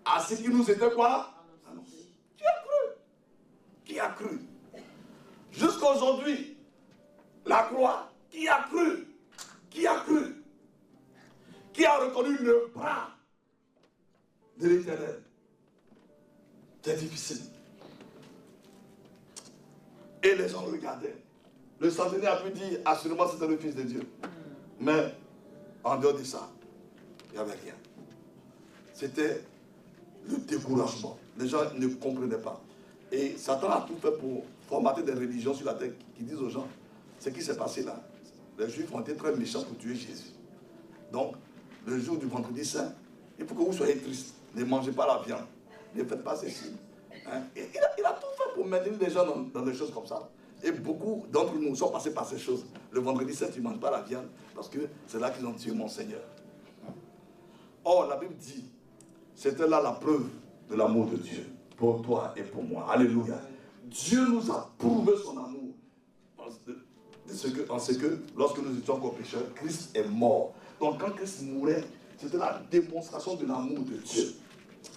à ce qui nous était quoi? Annoncé. Qui a cru? Qui a cru? Jusqu'à aujourd'hui, la croix, qui a cru? Qui a cru? Qui a reconnu le bras de l'Éternel? C'est difficile. Et les gens regardaient. Le centenaire a pu dire, assurément c'était le Fils de Dieu. Mais en dehors de ça, il n'y avait rien. C'était le découragement. Les gens ne comprenaient pas. Et Satan a tout fait pour formater des religions sur la terre qui disent aux gens, ce qui s'est passé là, les Juifs ont été très méchants pour tuer Jésus. Donc, le jour du vendredi saint, il faut que vous soyez tristes. Ne mangez pas la viande. Ne faites pas ceci. Hein? Et il a tout fait pour maintenir les gens dans des choses comme ça. Et beaucoup d'entre nous sont passés par ces choses. Le vendredi saint, ils ne mangent pas la viande parce que c'est là qu'ils ont tué mon Seigneur. Or, la Bible dit, c'était là la preuve de l'amour de Dieu pour toi et pour moi. Alléluia. Dieu nous a prouvé son amour en ce que, lorsque nous étions encore pécheurs, Christ est mort. Donc, quand Christ mourait, c'était la démonstration de l'amour de Dieu.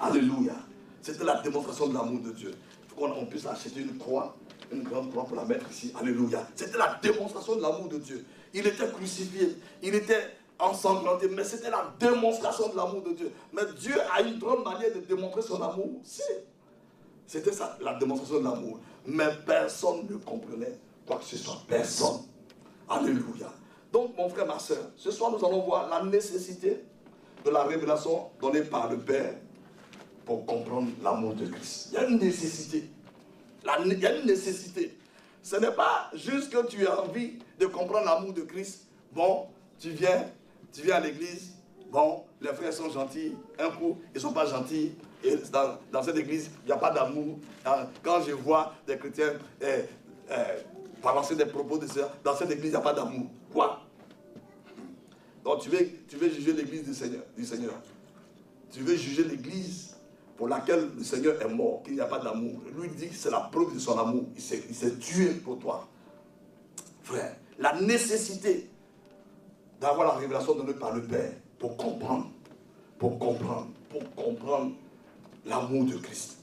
Alléluia. C'était la démonstration de l'amour de Dieu. Il faut qu'on puisse acheter une croix, une grande croix pour la mettre ici. Alléluia. C'était la démonstration de l'amour de Dieu. Il était crucifié. Il était ensanglanté. Mais c'était la démonstration de l'amour de Dieu. Mais Dieu a une drôle manière de démontrer son amour. Si. C'était ça, la démonstration de l'amour. Mais personne ne comprenait quoi que ce soit. Personne. Alléluia. Donc, mon frère, ma soeur, ce soir, nous allons voir la nécessité de la révélation donnée par le Père pour comprendre l'amour de Christ. Il y a une nécessité. Il y a une nécessité. Ce n'est pas juste que tu as envie de comprendre l'amour de Christ. Bon, tu viens à l'église. Bon, les frères sont gentils. Un coup, ils ne sont pas gentils. Et dans cette église, il n'y a pas d'amour. Quand je vois des chrétiens balancer des propos de ça, dans cette église, il n'y a pas d'amour. Quoi? Donc tu veux juger l'église du Seigneur. Tu veux juger l'église pour laquelle le Seigneur est mort, qu'il n'y a pas d'amour. Lui dit que c'est la preuve de son amour. Il s'est tué pour toi. Frère, la nécessité d'avoir la révélation donnée par le Père pour comprendre l'amour de Christ.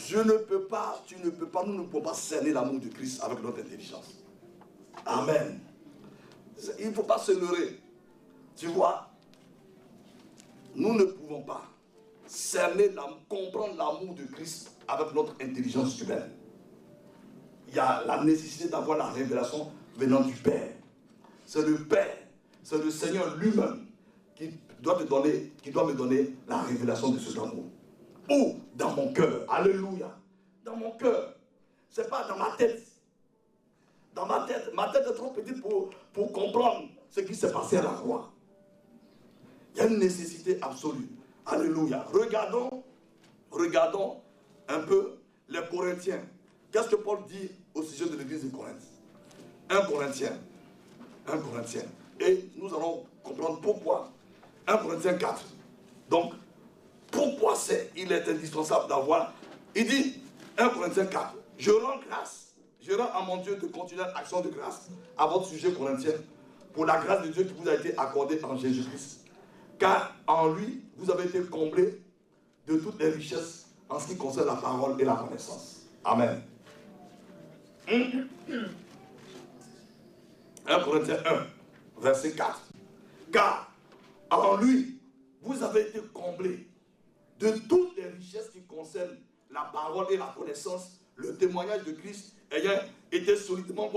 Je ne peux pas, tu ne peux pas, nous ne pouvons pas cerner l'amour de Christ avec notre intelligence. Amen. Il ne faut pas se leurrer. Tu vois, nous ne pouvons pas cerner, comprendre l'amour de Christ avec notre intelligence humaine. Il y a la nécessité d'avoir la révélation venant du Père. C'est le Père, c'est le Seigneur lui-même qui doit me donner la révélation de cet amour. Ou dans mon cœur, alléluia, dans mon cœur. Ce n'est pas dans ma tête. Dans ma tête est trop petite pour comprendre ce qui s'est passé à la croix. Il y a une nécessité absolue. Alléluia. Regardons un peu les Corinthiens. Qu'est-ce que Paul dit au sujet de l'église de Corinthe? 1 Corinthiens. Et nous allons comprendre pourquoi. 1 Corinthiens 4. Donc, pourquoi il est indispensable d'avoir... Il dit, 1 Corinthiens 4, je rends à mon Dieu de continuelle action de grâce à votre sujet corinthien, pour la grâce de Dieu qui vous a été accordée en Jésus-Christ. Car en lui, vous avez été comblés de toutes les richesses en ce qui concerne la parole et la connaissance. Amen. 1 Corinthiens 1, verset 4. Car en lui, vous avez été comblés de toutes les richesses qui concernent la parole et la connaissance, le témoignage de Christ ayant été solidement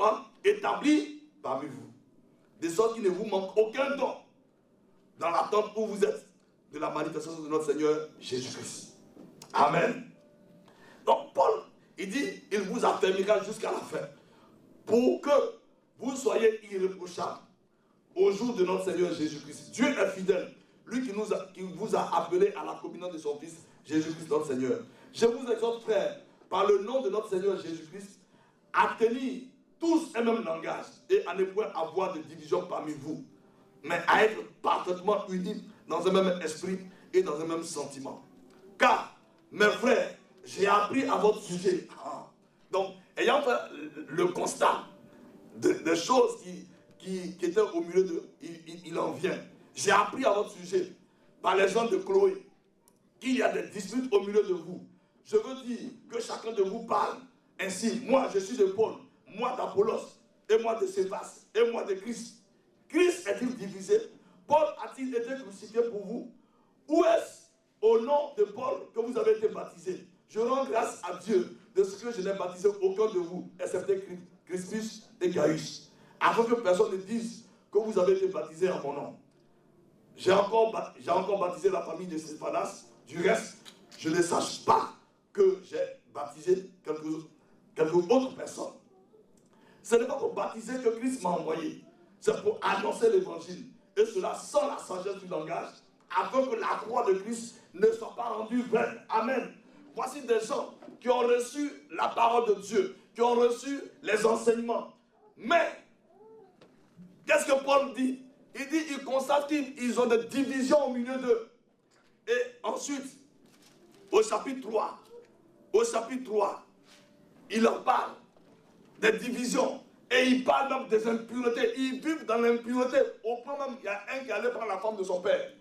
établi parmi vous. De sorte qu'il ne vous manque aucun don dans l'attente où vous êtes de la manifestation de notre Seigneur Jésus-Christ. Amen. Donc Paul, il dit, il vous affermira jusqu'à la fin pour que vous soyez irréprochables au jour de notre Seigneur Jésus-Christ. Dieu est fidèle, lui qui vous a appelé à la communion de son Fils, Jésus-Christ notre Seigneur. Je vous exhorte, frères, par le nom de notre Seigneur Jésus-Christ, à tenir tous un même langage et à ne point avoir de division parmi vous, mais à être parfaitement unis dans un même esprit et dans un même sentiment. Car, mes frères, j'ai appris à votre sujet. Donc, ayant fait le constat des choses qui étaient au milieu de... Il en vient. J'ai appris à votre sujet, par les gens de Chloé, qu'il y a des disputes au milieu de vous. Je veux dire que chacun de vous parle ainsi. Moi, je suis de Paul, moi d'Apollos, et moi de Céphas, et moi de Christ. Christ est-il divisé? Paul a-t-il été crucifié pour vous? Où est-ce au nom de Paul que vous avez été baptisé? Je rends grâce à Dieu de ce que je n'ai baptisé aucun de vous, excepté Crispus et Gaius, afin que personne ne dise que vous avez été baptisé en mon nom. J'ai encore baptisé la famille de Stéphanas. Du reste, je ne sache pas que j'ai baptisé quelques autres personnes. Ce n'est pas pour baptiser que Christ m'a envoyé. C'est pour annoncer l'évangile. Et cela sans la sagesse du langage, afin que la croix de Christ ne soit pas rendue vaine. Amen. Voici des gens qui ont reçu la parole de Dieu, qui ont reçu les enseignements. Mais, qu'est-ce que Paul dit? Il dit, il constate qu'ils ont des divisions au milieu d'eux. Et ensuite, au chapitre 3, il leur parle des divisions. Et il parle même des impuretés. Ils vivent dans l'impureté. Au point même, il y a un qui allait prendre la femme de son père.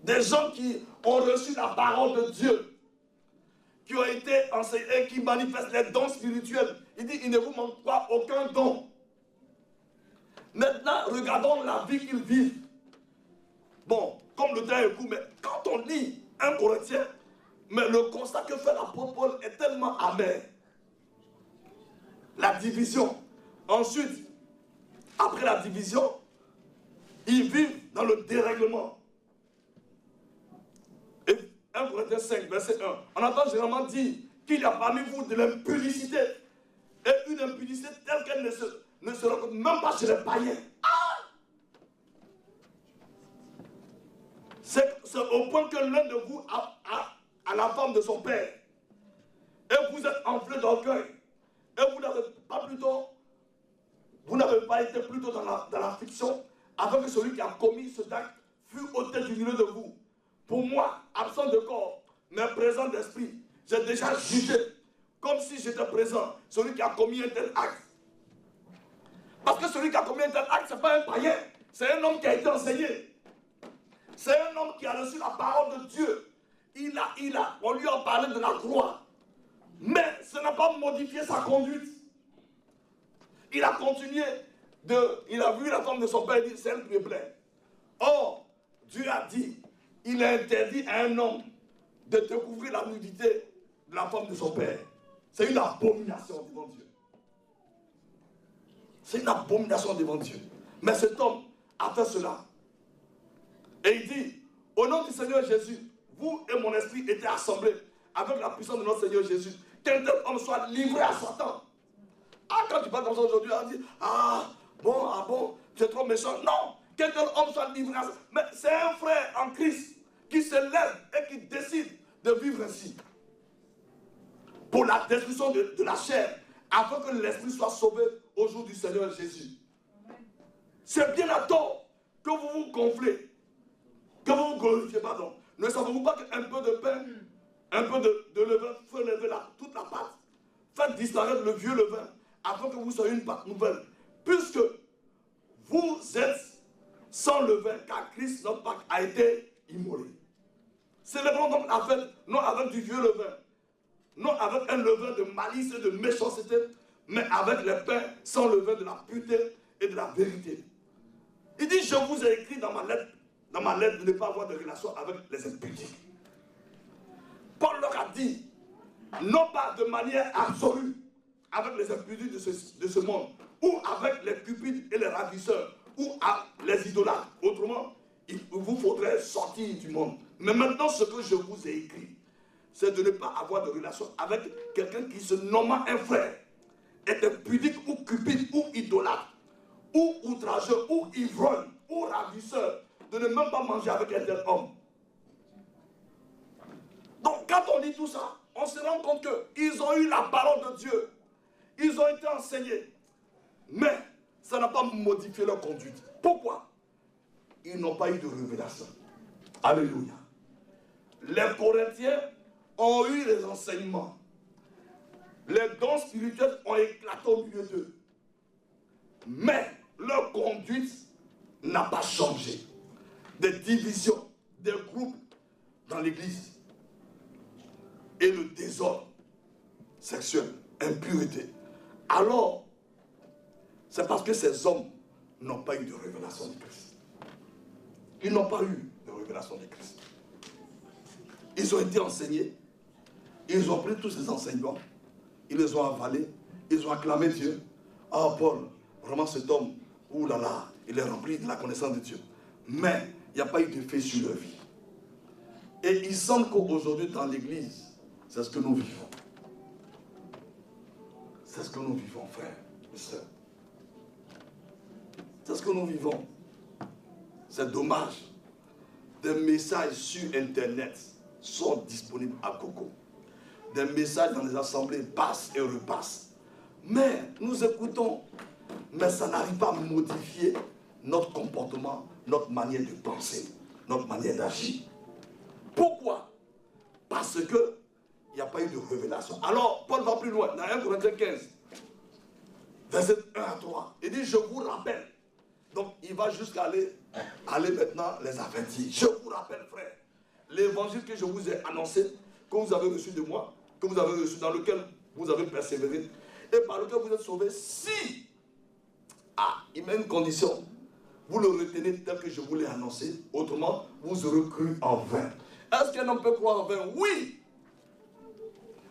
Des gens qui ont reçu la parole de Dieu, qui ont été enseignés, qui manifestent les dons spirituels. Il dit, il ne vous manque pas aucun don. Maintenant, regardons la vie qu'ils vivent. Bon, comme le temps est court, mais quand on lit 1 Corinthiens, mais le constat que fait l'apôtre Paul est tellement amer. La division. Ensuite, après la division, ils vivent dans le dérèglement. Et 1 Corinthiens 5, verset 1. On entend généralement dire qu'il y a parmi vous de l'impudicité. Et une impudicité telle qu'elle ne se rencontre même pas chez les païens. C'est au point que l'un de vous a la femme de son père. Et vous êtes enflé d'orgueil. Et vous n'avez pas été plutôt dans la fiction, afin que celui qui a commis ce acte fût ôté du milieu de vous. Pour moi, absent de corps, mais présent d'esprit, j'ai déjà jugé, comme si j'étais présent, celui qui a commis un tel acte. Parce que celui qui a commis un tel acte, ce n'est pas un païen, c'est un homme qui a été enseigné. C'est un homme qui a reçu la parole de Dieu. On lui a parlé de la croix. Mais ça n'a pas modifié sa conduite. Il a continué il a vu la femme de son père et dit, c'est elle qui me plaît. Or, Dieu a dit, il a interdit à un homme de découvrir la nudité de la femme de son père. C'est une abomination devant Dieu. C'est une abomination devant Dieu. Mais cet homme a fait cela. Et il dit, au nom du Seigneur Jésus, vous et mon esprit étaient assemblés avec la puissance de notre Seigneur Jésus. Qu'un tel homme soit livré à Satan. Quand tu parles comme ça aujourd'hui, on dit, bon, tu es trop méchant. Non, qu'un tel homme soit livré à Satan. Mais c'est un frère en Christ qui se lève et qui décide de vivre ainsi. Pour la destruction de la chair, afin que l'esprit soit sauvé au jour du Seigneur Jésus. C'est bien à tort que vous vous gonflez. Que vous vous glorifiez, pardon. Ne savez-vous pas qu'un peu de pain, un peu de levain, fait lever toute la pâte? Faites disparaître le vieux levain, afin que vous soyez une pâte nouvelle. Puisque vous êtes sans levain, car Christ, notre Pâque, a été immolé. Célébrons donc la fête, non avec du vieux levain, non avec un levain de malice et de méchanceté, mais avec les pains sans levain de la pureté et de la vérité. Il dit, je vous ai écrit dans ma lettre de ne pas avoir de relation avec les impudiques. Paul leur a dit, non pas de manière absolue, avec les impudiques de ce monde, ou avec les cupides et les ravisseurs, ou les idolâtres. Autrement, il vous faudrait sortir du monde. Mais maintenant, ce que je vous ai écrit, c'est de ne pas avoir de relation avec quelqu'un qui se nommant un frère, est impudique ou cupide ou idolâtre, ou outrageux, ou ivrogne, ou ravisseur, de ne même pas manger avec un tel homme. Donc quand on dit tout ça, on se rend compte qu'ils ont eu la parole de Dieu. Ils ont été enseignés. Mais ça n'a pas modifié leur conduite. Pourquoi? Ils n'ont pas eu de révélation. Alléluia. Les Corinthiens ont eu les enseignements. Les dons spirituels ont éclaté au milieu d'eux. Mais leur conduite n'a pas changé. Des divisions, des groupes dans l'église. Et le désordre sexuel, impureté. Alors, c'est parce que ces hommes n'ont pas eu de révélation de Christ. Ils n'ont pas eu de révélation de Christ. Ils ont été enseignés. Ils ont pris tous ces enseignements. Ils les ont avalés. Ils ont acclamé Dieu. Ah, Paul, vraiment cet homme, oulala, il est rempli de la connaissance de Dieu. Mais il n'y a pas eu d'effet sur leur vie. Et il semble qu'aujourd'hui, dans l'église, c'est ce que nous vivons. C'est ce que nous vivons, frères et sœurs. C'est ce que nous vivons. C'est dommage. Des messages sur Internet sont disponibles à gogo. Des messages dans les assemblées passent et repassent. Mais nous écoutons. Mais ça n'arrive pas à modifier notre comportement, notre manière de penser, notre manière d'agir. Pourquoi? Parce que il n'y a pas eu de révélation. Alors, Paul va plus loin, dans 1 Corinthiens 15, verset 1 à 3. Il dit, je vous rappelle. Donc, il va jusqu'à aller maintenant les avertir. Je vous rappelle, frère, l'évangile que je vous ai annoncé, que vous avez reçu de moi, que vous avez reçu, dans lequel vous avez persévéré, et par lequel vous êtes sauvés, si, il met une condition, vous le retenez tel que je vous l'ai annoncé, autrement, vous aurez cru en vain. Est-ce qu'un homme peut croire en vain? Oui.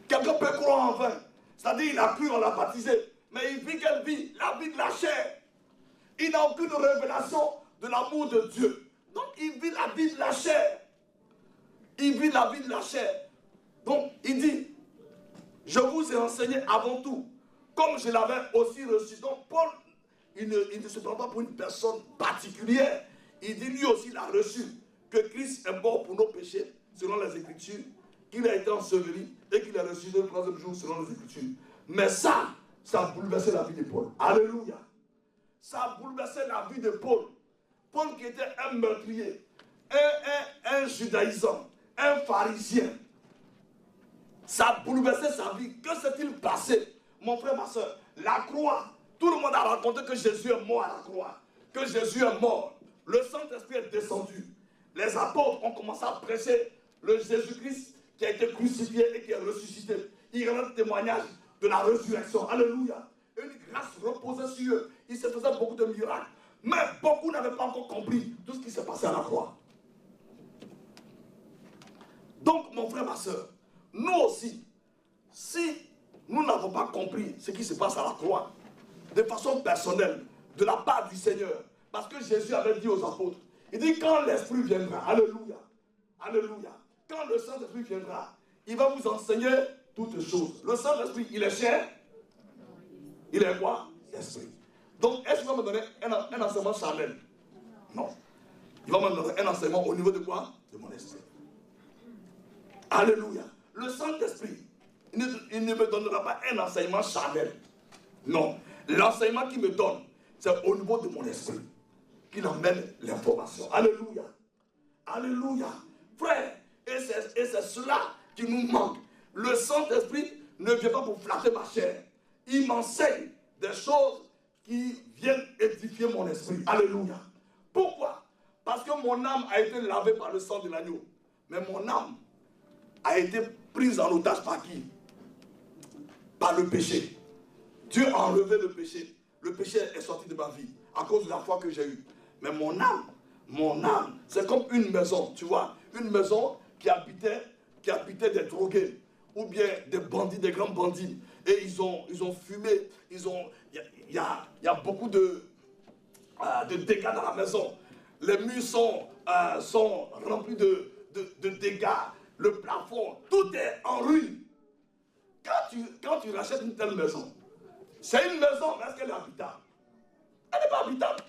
Quelqu'un peut croire en vain. C'est-à-dire, il a cru, on l'a baptisé. Mais il vit quelle vie? La vie de la chair. Il n'a aucune révélation de l'amour de Dieu. Donc, il vit la vie de la chair. Il vit la vie de la chair. Donc, il dit, je vous ai enseigné avant tout, comme je l'avais aussi reçu. Donc Paul, il ne se prend pas pour une personne particulière. Il dit lui aussi, il a reçu que Christ est mort pour nos péchés, selon les Écritures, qu'il a été enseveli et qu'il a reçu le troisième jour, selon les Écritures. Mais ça a bouleversé la vie de Paul. Alléluia. Ça a bouleversé la vie de Paul. Paul qui était un meurtrier, un judaïsant, un pharisien. Ça a bouleversé sa vie. Que s'est-il passé, mon frère, ma soeur? La croix. Tout le monde a raconté que Jésus est mort à la croix. Que Jésus est mort. Le Saint-Esprit est descendu. Les apôtres ont commencé à prêcher le Jésus-Christ qui a été crucifié et qui est ressuscité. Ils rendent témoignage de la résurrection. Alléluia. Une grâce reposait sur eux. Ils se faisaient beaucoup de miracles. Mais beaucoup n'avaient pas encore compris tout ce qui s'est passé à la croix. Donc, mon frère, ma soeur, nous aussi, si nous n'avons pas compris ce qui se passe à la croix, de façon personnelle, de la part du Seigneur, parce que Jésus avait dit aux apôtres, il dit quand l'Esprit viendra, alléluia, alléluia, quand le Saint-Esprit viendra, il va vous enseigner toutes choses. Le Saint-Esprit, il est cher, il est quoi? Esprit. Donc, est-ce qu'il va me donner un enseignement charnel? Non. Il va me donner un enseignement au niveau de quoi? De mon esprit. Alléluia. Le Saint-Esprit, il ne me donnera pas un enseignement charnel. Non. L'enseignement qu'il me donne, c'est au niveau de mon esprit qu'il emmène l'information. Alléluia. Alléluia. Frère, et c'est cela qui nous manque. Le Saint-Esprit ne vient pas pour flatter ma chair. Il m'enseigne des choses qui viennent édifier mon esprit. Alléluia. Pourquoi? Parce que mon âme a été lavée par le sang de l'agneau. Mais mon âme a été prise en otage par qui? Par le péché. Dieu a enlevé le péché. Le péché est sorti de ma vie à cause de la foi que j'ai eue. Mais mon âme, c'est comme une maison, tu vois, une maison qui habitait des drogués ou bien des bandits, des grands bandits. Et ils ont fumé, il y a beaucoup de dégâts dans la maison. Les murs sont remplis de dégâts. Le plafond, tout est en ruine. Quand tu rachètes une telle maison, c'est une maison, mais est-ce qu'elle est habitable? Elle n'est pas habitable.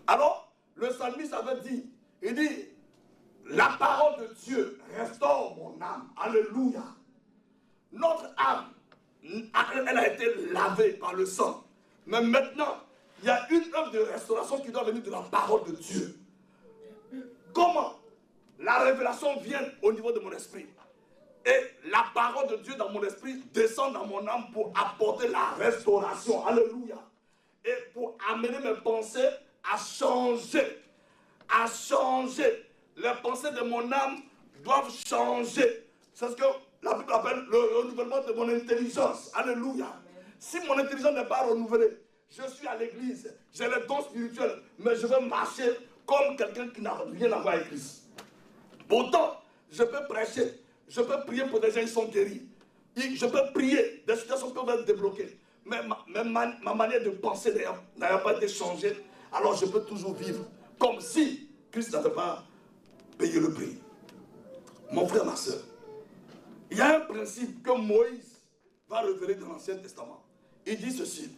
Alors, le psalmiste avait dit, il dit, la parole de Dieu restaure mon âme. Alléluia. Notre âme, elle a été lavée par le sang. Mais maintenant, il y a une œuvre de restauration qui doit venir de la parole de Dieu. Comment? La révélation vient au niveau de mon esprit. Et la parole de Dieu dans mon esprit descend dans mon âme pour apporter la restauration. Alléluia. Et pour amener mes pensées à changer. À changer. Les pensées de mon âme doivent changer. C'est ce que la Bible appelle le renouvellement de mon intelligence. Alléluia. Si mon intelligence n'est pas renouvelée, je suis à l'église, j'ai les dons spirituels, mais je veux marcher comme quelqu'un qui n'a rien à voir avec Christ. Pourtant, je peux prêcher, je peux prier pour des gens qui sont guéris. Je peux prier, des situations peuvent être débloquées. Mais ma manière de penser n'a pas été changée. Alors je peux toujours vivre comme si Christ n'avait pas payé le prix. Mon frère, ma soeur, il y a un principe que Moïse va révéler dans l'Ancien Testament. Il dit ceci,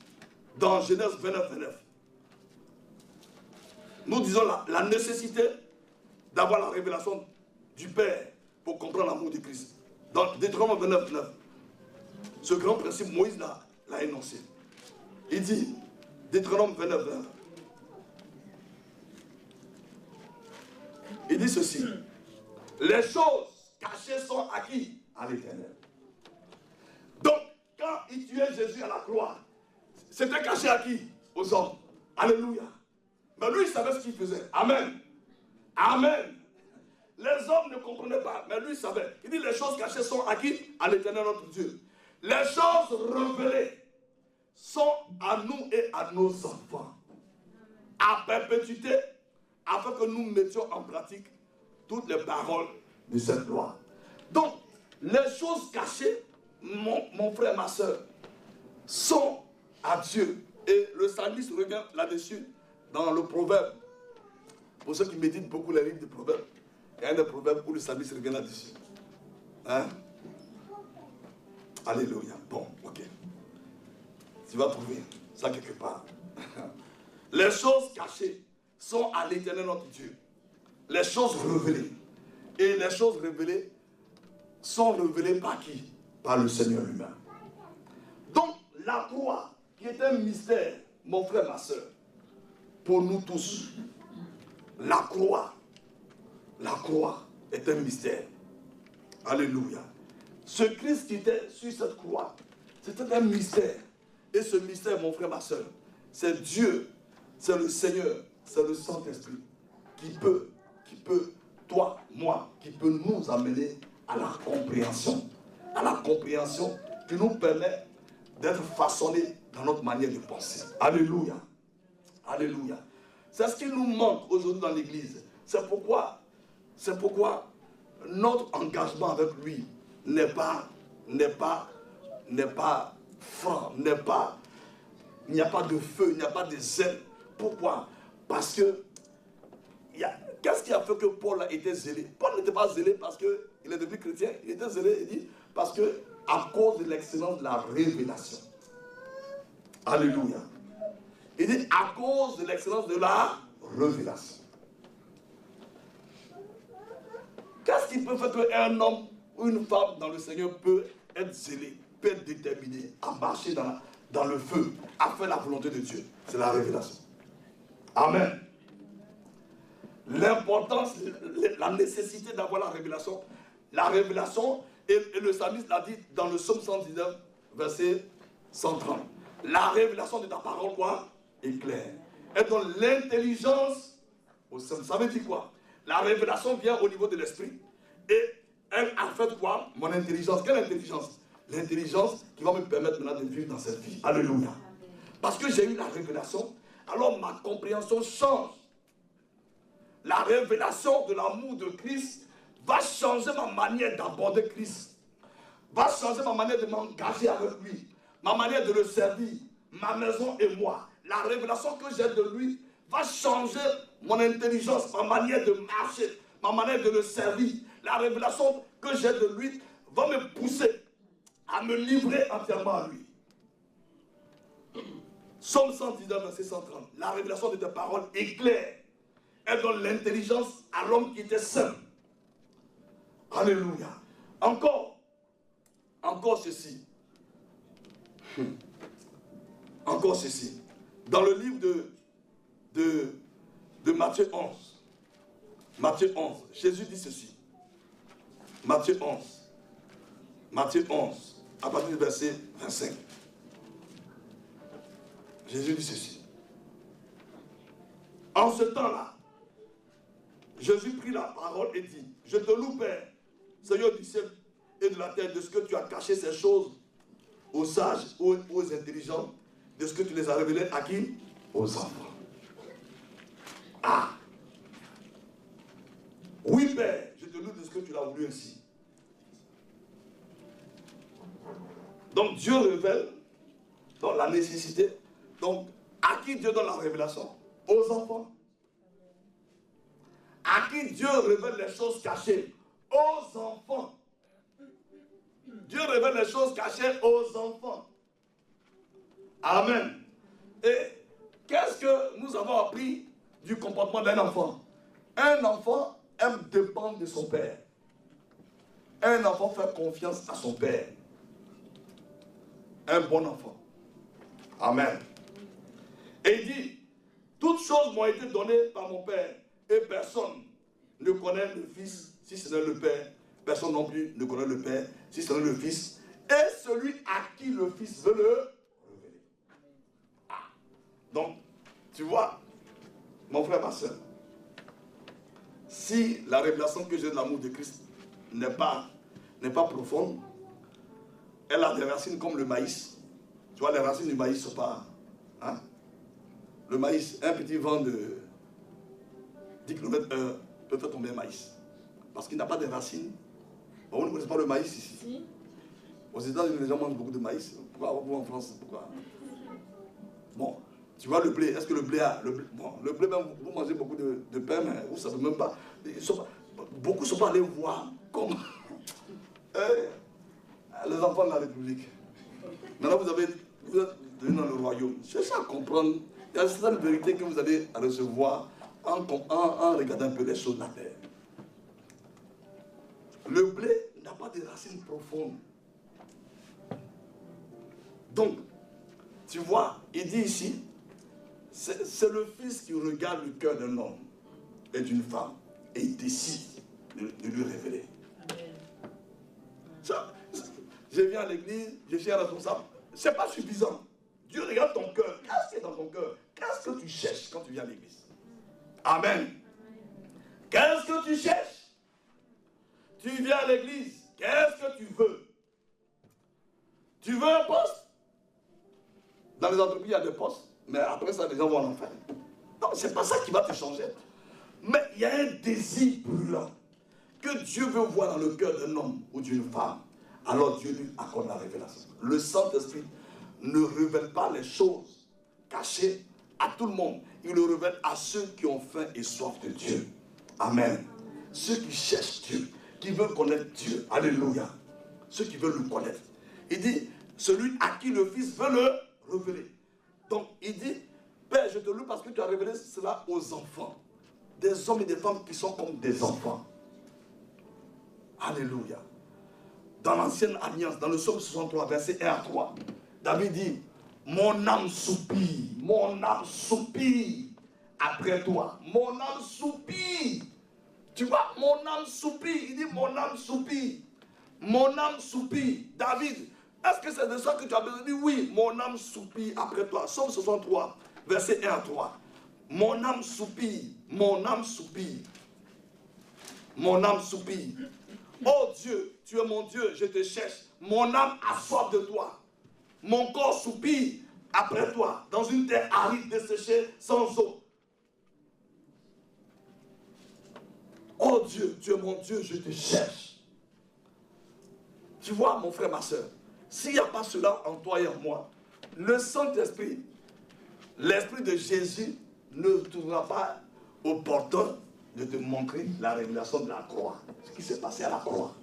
dans Genèse 29, 29. Nous disons la nécessité d'avoir la révélation du Père pour comprendre l'amour de Christ. Dans Deutéronome 29, 9, ce grand principe, Moïse l'a énoncé. Il dit, Deutéronome 29, 9, il dit ceci, les choses cachées sont acquises à l'Éternel. Donc, quand il tuait Jésus à la croix, c'était caché à qui? Aux hommes. Alléluia. Mais lui, il savait ce qu'il faisait. Amen. Amen. Les hommes ne comprenaient pas, mais lui, il savait. Il dit, les choses cachées sont à qui? À l'Éternel notre Dieu. Les choses révélées sont à nous et à nos enfants. À perpétuité, afin que nous mettions en pratique toutes les paroles de cette loi. Donc, les choses cachées, mon frère, ma soeur, sont à Dieu. Et le psalmiste revient là-dessus dans le proverbe. Pour ceux qui méditent beaucoup les livres de proverbes, il y a un des proverbes où le psalmiste revient là-dessus. Hein? Alléluia. Bon, ok. Tu vas trouver ça quelque part. Les choses cachées sont à l'Éternel notre Dieu. Les choses révélées. Et les choses révélées sont révélées par qui? Par le Seigneur lui-même. Donc, la croix, qui est un mystère, mon frère, ma soeur, pour nous tous, la croix est un mystère. Alléluia. Ce Christ qui était sur cette croix, c'était un mystère. Et ce mystère, mon frère, ma soeur, c'est Dieu, c'est le Seigneur, c'est le Saint-Esprit qui peut, toi, moi, qui peut nous amener à la compréhension qui nous permet d'être façonnés dans notre manière de penser. Alléluia. Alléluia. C'est ce qui nous manque aujourd'hui dans l'Église. C'est pourquoi notre engagement avec lui n'est pas franc, il n'y a pas de feu, il n'y a pas de zèle. Pourquoi? Parce que qu'est-ce qui a fait que Paul a été zélé? Paul n'était pas zélé parce qu'il est devenu chrétien. Il était zélé, il dit, parce que à cause de l'excellence de la révélation. Alléluia. Il dit à cause de l'excellence de la révélation. Qu'est-ce qui peut faire qu'un homme ou une femme dans le Seigneur peut être zélé, peut être déterminé à marcher dans le feu, à faire la volonté de Dieu? C'est la révélation. Amen. L'importance, la nécessité d'avoir la révélation, et le psalmiste l'a dit dans le psaume 119, verset 130. La révélation de ta parole, quoi, est claire. Et donc l'intelligence, ça veut dire quoi? La révélation vient au niveau de l'esprit. Et elle a fait quoi? Mon intelligence. Quelle intelligence? L'intelligence qui va me permettre maintenant de vivre dans cette vie. Alléluia. Parce que j'ai eu la révélation, alors ma compréhension change. La révélation de l'amour de Christ va changer ma manière d'aborder Christ, va changer ma manière de m'engager avec lui, ma manière de le servir, ma maison et moi. La révélation que j'ai de lui va changer mon intelligence, ma manière de marcher, ma manière de le servir. La révélation que j'ai de lui va me pousser à me livrer entièrement à lui. Psaume 119, verset 130. La révélation de tes paroles est claire. Elle donne l'intelligence à l'homme qui était saint. Alléluia. Encore ceci. Encore ceci. Dans le livre de Matthieu 11. Matthieu 11. Jésus dit ceci. Matthieu 11. Matthieu 11. À partir du verset 25. Jésus dit ceci. En ce temps-là, Jésus prit la parole et dit, je te loue, Père, Seigneur du ciel et de la terre, de ce que tu as caché ces choses aux sages, aux intelligents, de ce que tu les as révélées à qui? Aux enfants. Ah! Oui, Père, je te loue de ce que tu l'as voulu ainsi. Donc Dieu révèle dans la nécessité. Donc, à qui Dieu donne la révélation? Aux enfants. À qui Dieu révèle les choses cachées? Aux enfants. Dieu révèle les choses cachées aux enfants. Amen. Et qu'est-ce que nous avons appris du comportement d'un enfant? Un enfant aime dépendre de son père. Un enfant fait confiance à son père. Un bon enfant. Amen. Et il dit, toutes choses m'ont été données par mon Père, et personne ne connaît le Fils si ce n'est le Père. Personne non plus ne connaît le Père si ce n'est le Fils. Et celui à qui le Fils veut le révéler. Ah. Donc, tu vois, mon frère, ma soeur, si la révélation que j'ai de l'amour de Christ n'est pas profonde, elle a des racines comme le maïs. Tu vois, les racines du maïs ne sont pas... Hein? Le maïs, un petit vent de 10 km/h peut faire tomber un maïs. Parce qu'il n'a pas de racines. Bon, vous ne connaissez pas le maïs ici. Si. Aux États-Unis, les gens mangent beaucoup de maïs. Pourquoi vous en France? Pourquoi? Bon, tu vois le blé. Est-ce que le blé a... le blé même, vous mangez beaucoup de pain, mais vous ne savez même pas. Beaucoup ne sont pas allés voir comment... Les enfants de la République. Maintenant, vous êtes devenus dans le royaume. Cherchez à comprendre. Il y a certaines vérités que vous allez recevoir en regardant un peu les choses de la terre. Le blé n'a pas de racines profondes. Donc, tu vois, il dit ici, c'est le fils qui regarde le cœur d'un homme et d'une femme et il décide de lui révéler. Ça, je viens à l'église, je suis un responsable. Ce n'est pas suffisant. Dieu regarde ton cœur. Qu'est-ce qui est dans ton cœur? Qu'est-ce que tu cherches quand tu viens à l'église? Amen. Qu'est-ce que tu cherches? Tu viens à l'église. Qu'est-ce que tu veux? Tu veux un poste? Dans les entreprises, il y a des postes. Mais après ça, les gens vont en enfer. Non, ce n'est pas ça qui va te changer. Mais il y a un désir brûlant que Dieu veut voir dans le cœur d'un homme ou d'une femme. Alors Dieu lui accorde la révélation. Le Saint-Esprit ne révèle pas les choses cachées à tout le monde. Il le révèle à ceux qui ont faim et soif de Dieu. Amen. Ceux qui cherchent Dieu, qui veulent connaître Dieu. Alléluia. Ceux qui veulent le connaître. Il dit, celui à qui le Fils veut le révéler. Donc il dit, Père, je te loue parce que tu as révélé cela aux enfants. Des hommes et des femmes qui sont comme des enfants. Alléluia. Dans l'ancienne alliance, dans le psaume 63, verset 1 à 3, David dit, mon âme soupire après toi. Mon âme soupire. Tu vois, mon âme soupire. Il dit, mon âme soupire. Mon âme soupire. David, est-ce que c'est de ça que tu as besoin? Il dit, oui, mon âme soupire après toi. Psaume 63, verset 1 à 3. Mon âme soupire. Mon âme soupire. Mon âme soupire. Oh Dieu, tu es mon Dieu, je te cherche. Mon âme a soif de toi. Mon corps soupire après toi, dans une terre aride, desséchée, sans eau. Oh Dieu, tu es mon Dieu, je te cherche. Tu vois, mon frère, ma soeur, s'il n'y a pas cela en toi et en moi, le Saint-Esprit, l'Esprit de Jésus, ne trouvera pas opportun de te montrer la révélation de la croix, ce qui s'est passé à la croix.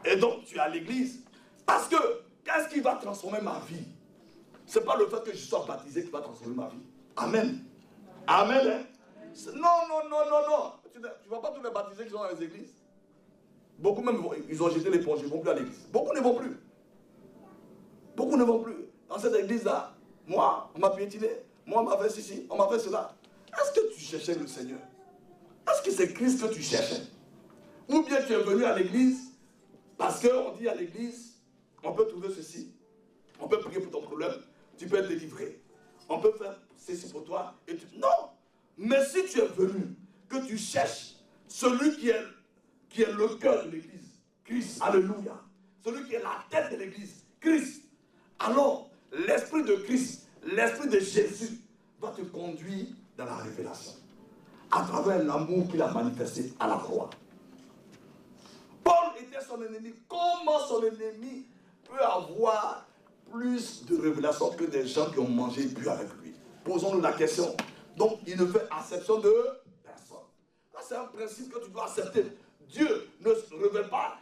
Et donc, tu es à l'église, parce que, qu'est-ce qui va transformer ma vie? Ce n'est pas le fait que je sois baptisé qui va transformer ma vie. Amen. Amen. Hein? Non. Tu ne vois pas tous les baptisés qui sont dans les églises? Beaucoup même, ils ont jeté l'éponge, ils ne vont plus à l'église. Beaucoup ne vont plus. Beaucoup ne vont plus. Dans cette église-là, moi, on m'a piétiné, moi, on m'a fait ceci, on m'a fait cela. Est-ce que tu cherchais le Seigneur? Est-ce que c'est Christ que tu cherchais? Ou bien tu es venu à l'église parce qu'on dit à l'église, on peut trouver ceci, on peut prier pour ton problème, tu peux être délivré. On peut faire ceci pour toi. Et tu... Non! Mais si tu es venu, que tu cherches celui qui est le cœur de l'église, Christ, alléluia, celui qui est la tête de l'église, Christ, alors l'esprit de Christ, l'esprit de Jésus va te conduire dans la révélation, à travers l'amour qu'il a manifesté à la croix. Paul était son ennemi. Comment son ennemi peut avoir plus de révélation que des gens qui ont mangé et bu avec lui? Posons-nous la question. Donc, il ne fait acception de personne. Ça, c'est un principe que tu dois accepter. Dieu ne se révèle pas,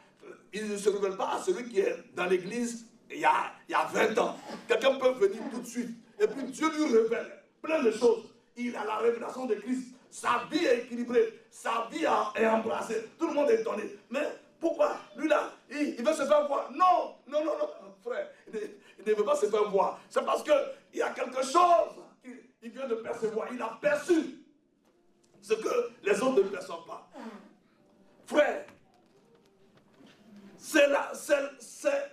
il ne se révèle pas à celui qui est dans l'église il y a 20 ans. Quelqu'un peut venir tout de suite, et puis Dieu lui révèle plein de choses. Il a la révélation de Christ. Sa vie est équilibrée, sa vie est embrassée. Tout le monde est étonné. Mais pourquoi? Lui là, il veut se faire voir. Non, frère, il ne veut pas se faire voir. C'est parce qu'il y a quelque chose qu'il vient de percevoir. Il a perçu ce que les autres ne perçoivent pas. Frère, c'est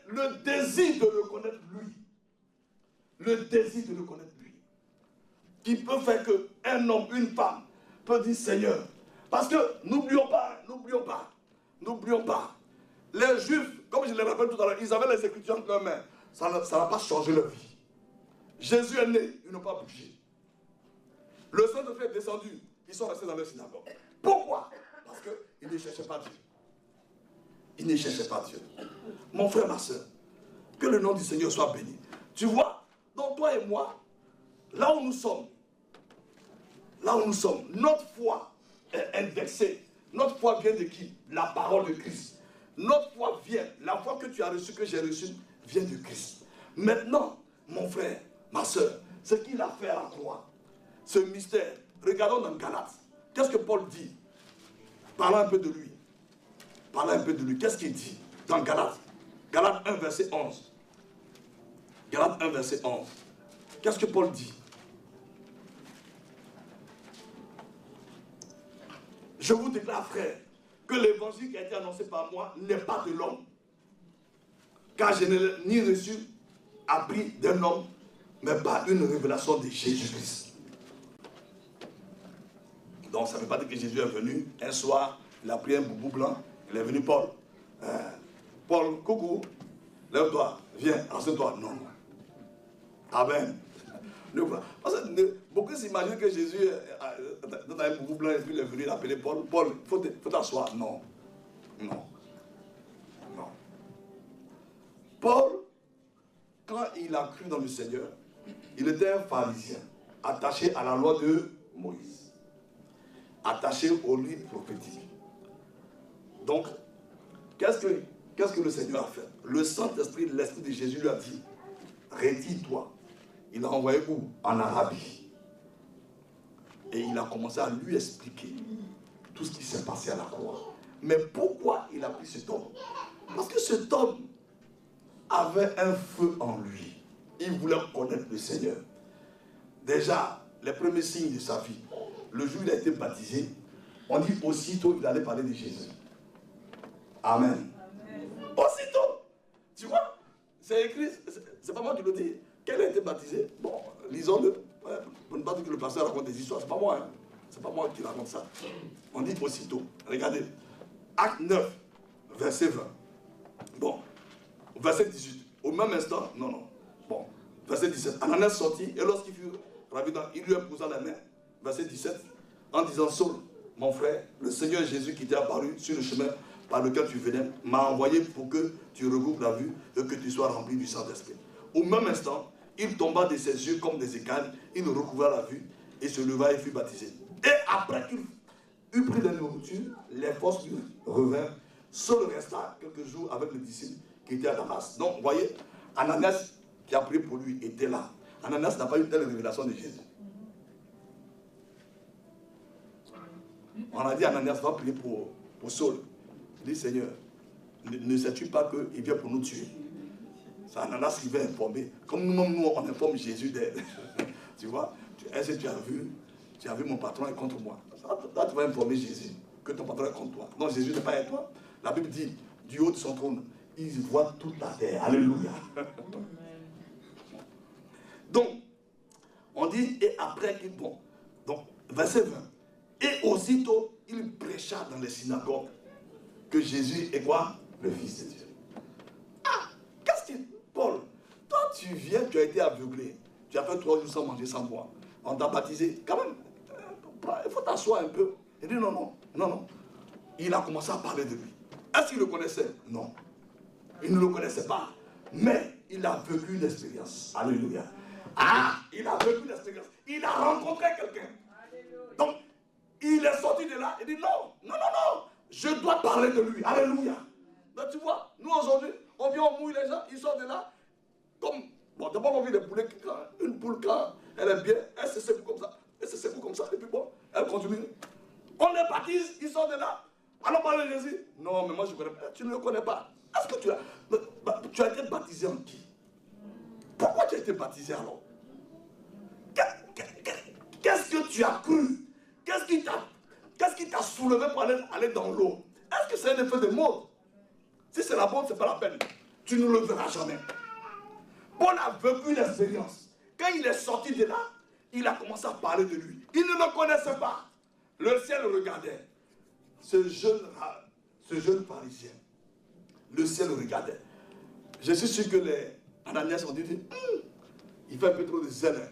le désir de le connaître lui. Le désir de le connaître lui. Qui peut faire qu'un homme, une femme, peut dire Seigneur. Parce que n'oublions pas, les Juifs, comme je le rappelle tout à l'heure, ils avaient les Écritures entre leurs mains. Ça n'a pas changé leur vie. Jésus est né, ils n'ont pas bougé. Le Saint-Esprit est descendu, ils sont restés dans leur synagogue. Pourquoi? Parce qu'ils ne cherchaient pas Dieu. Ils ne cherchaient pas Dieu. Mon frère, ma soeur, que le nom du Seigneur soit béni. Tu vois, donc toi et moi, là où nous sommes, notre foi est indexée. Notre foi vient de qui? La parole de Christ. Notre foi vient, la foi que tu as reçue, que j'ai reçue, vient de Christ. Maintenant, mon frère, ma soeur, ce qu'il a fait à la croix, ce mystère, regardons dans Galates. Qu'est-ce que Paul dit? Parlons un peu de lui. Parlons un peu de lui. Qu'est-ce qu'il dit dans Galates? Galates 1, verset 11. Galates 1, verset 11. Qu'est-ce que Paul dit? Je vous déclare, frère, que l'évangile qui a été annoncé par moi n'est pas de l'homme. Car je n'ai ni reçu, appris d'un homme, mais par une révélation de Jésus-Christ. Donc ça ne veut pas dire que Jésus est venu un soir, il a pris un boubou blanc, il est venu Paul. Paul, coucou, lève-toi, viens, assieds-toi. Non. Amen. Parce que beaucoup s'imaginent que Jésus dans un boubou blanc et puis il est venu l'appeler Paul. Paul, il faut t'asseoir. Non. Non. Non. Paul, quand il a cru dans le Seigneur, il était un pharisien, attaché à la loi de Moïse, attaché au livre prophétique. Donc, qu'est-ce que le Seigneur a fait? Le Saint-Esprit, l'Esprit de Jésus lui a dit, retire-toi. Il l'a envoyé où? En Arabie. Et il a commencé à lui expliquer tout ce qui s'est passé à la croix. Mais pourquoi il a pris cet homme? Parce que cet homme avait un feu en lui. Il voulait connaître le Seigneur. Déjà, les premiers signes de sa vie, le jour où il a été baptisé, on dit aussitôt il allait parler de Jésus. Amen. Amen. Aussitôt. Tu vois, c'est écrit, c'est pas moi qui le dis. Qu'elle a été baptisée, bon, lisons-le. Pour ne pas dire que le pasteur raconte des histoires, c'est pas moi. Hein. C'est pas moi qui raconte ça. On dit aussitôt. Regardez. Acte 9, verset 20. Bon. Verset 18. Au même instant, non. Bon. Verset 17. Ananias sortit et lorsqu'il fut ravi, il lui imposa la main. Verset 17. En disant, Saul, mon frère, le Seigneur Jésus qui t'est apparu sur le chemin par lequel tu venais, m'a envoyé pour que tu recouvres la vue et que tu sois rempli du Saint-Esprit. Au même instant, il tomba de ses yeux comme des écailles, il recouvra la vue et se leva et fut baptisé. Et après qu'il eut pris de la nourriture, les forces lui revinrent. Saul resta quelques jours avec le disciple qui était à Damas. Donc, vous voyez, Ananias qui a prié pour lui était là. Ananias n'a pas eu telle révélation de Jésus. On a dit Ananias va prier pour Saul. Il dit Seigneur, ne sais-tu pas qu'il vient pour nous tuer? C'est Ananias qui va informer. Comme nous, on informe Jésus d'elle. Tu vois, est-ce que tu as vu mon patron est contre moi? Là, tu vas informer Jésus que ton patron est contre toi. Non, Jésus n'est pas avec toi. La Bible dit, du haut de son trône, il voit toute la terre. Alléluia. Donc, on dit, et après qu'il... Bon, donc, verset 20. Et aussitôt, il prêcha dans les synagogues que Jésus est quoi? Le Fils de Dieu. Ah, qu'est-ce que... Paul, toi tu viens, tu as été aveuglé. Tu as fait 3 jours sans manger, sans boire. On t'a baptisé. Quand même, il faut t'asseoir un peu. Il dit non. Il a commencé à parler de lui. Est-ce qu'il le connaissait? Non. Il ne le connaissait pas. Mais il a vécu une expérience. Alléluia. Ah, il a vécu une expérience. Il a rencontré quelqu'un. Donc, il est sorti de là. Il dit non. Je dois parler de lui. Alléluia. Donc, tu vois, nous aujourd'hui, on vient, on mouille les gens, ils sortent de là. Comme, bon, d'abord on vit des poulets, une poule quand elle est bien, elle se secoue comme ça. Et puis bon, elle continue. On les baptise, ils sortent de là. Alors parler de Jésus. Non, mais moi je ne connais pas. Tu ne le connais pas. Est-ce que tu as été baptisé en qui? Pourquoi tu as été baptisé alors? Qu'est-ce que tu as cru? Qu'est-ce qui t'a soulevé pour aller dans l'eau? Est-ce que c'est un effet de mode? Si c'est la mode, ce n'est pas la peine. Tu ne le verras jamais. Paul a vécu une expérience. Quand il est sorti de là, il a commencé à parler de lui. Il ne le connaissait pas. Le ciel le regardait. Ce jeune pharisien, le ciel le regardait. Je suis sûr que les Ananias ont dit, il fait un peu trop de zèle.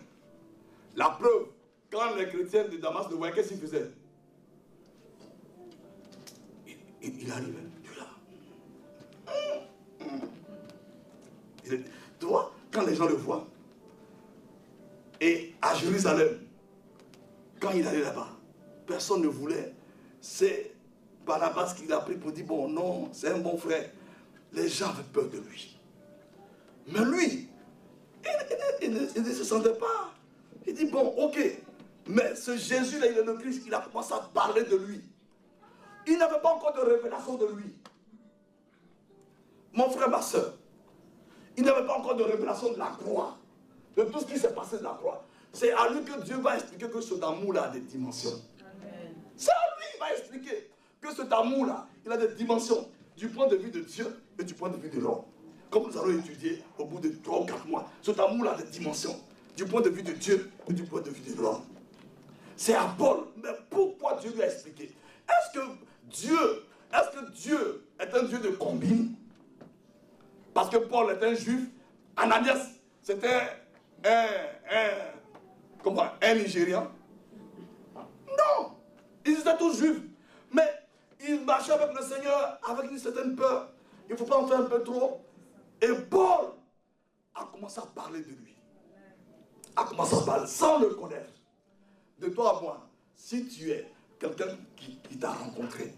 La preuve, quand les chrétiens de Damas le voyaient, qu'est-ce qu'ils faisaient? Il arrive, tu là. Tu vois, quand les gens le voient, et à Jérusalem, quand il allait là-bas, personne ne voulait. C'est Barnabas qu'il a pris pour dire, bon, non, c'est un bon frère. Les gens avaient peur de lui. Mais lui, il ne se sentait pas. Il dit, bon, ok. Mais ce Jésus-là, il est le Christ, il a commencé à parler de lui. Il n'avait pas encore de révélation de lui. Mon frère, ma soeur, il n'avait pas encore de révélation de la croix, de tout ce qui s'est passé de la croix. C'est à lui que Dieu va expliquer que cet amour-là a des dimensions. C'est à lui qu'il va expliquer que cet amour-là, il a des dimensions du point de vue de Dieu et du point de vue de l'homme. Comme nous allons étudier au bout de 3 ou 4 mois, cet amour-là a des dimensions du point de vue de Dieu et du point de vue de l'homme. C'est à Paul. Mais pourquoi Dieu lui a expliqué? Est-ce que Dieu est un Dieu de combine? Parce que Paul est un juif. Ananias, c'était un Nigérian. Non, ils étaient tous juifs. Mais ils marchaient avec le Seigneur avec une certaine peur. Il ne faut pas en faire un peu trop. Et Paul a commencé à parler de lui. A commencé à parler sans le connaître. De toi à moi, si tu es quelqu'un qui t'a rencontré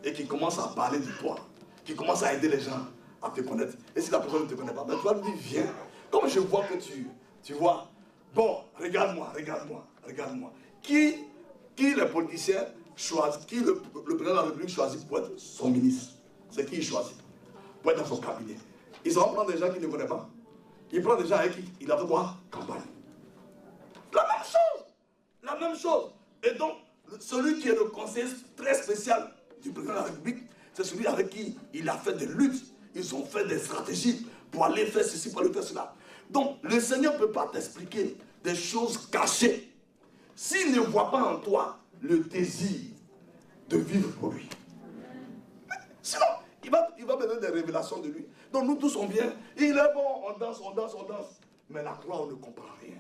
et qui commence à parler de toi, qui commence à aider les gens à te connaître, et si la personne ne te connaît pas, ben tu vas lui dire, viens. Comme je vois que tu vois, bon, regarde-moi. Qui les politiciens choisissent, qui le président de la République choisit pour être son ministre? C'est qui il choisit pour être dans son cabinet? Ils vont prendre des gens qu'il ne connaît pas. Il prend des gens avec qui il a fait quoi? Campagne. La même chose. Et donc, celui qui est le conseiller très spécial du président de la République, c'est celui avec qui il a fait des luttes. Ils ont fait des stratégies pour aller faire ceci, pour aller faire cela. Donc, le Seigneur ne peut pas t'expliquer des choses cachées s'il ne voit pas en toi le désir de vivre pour lui. Sinon, il va me donner des révélations de lui. Donc, nous tous on vient, il est bon, on danse. Mais la croix, on ne comprend rien.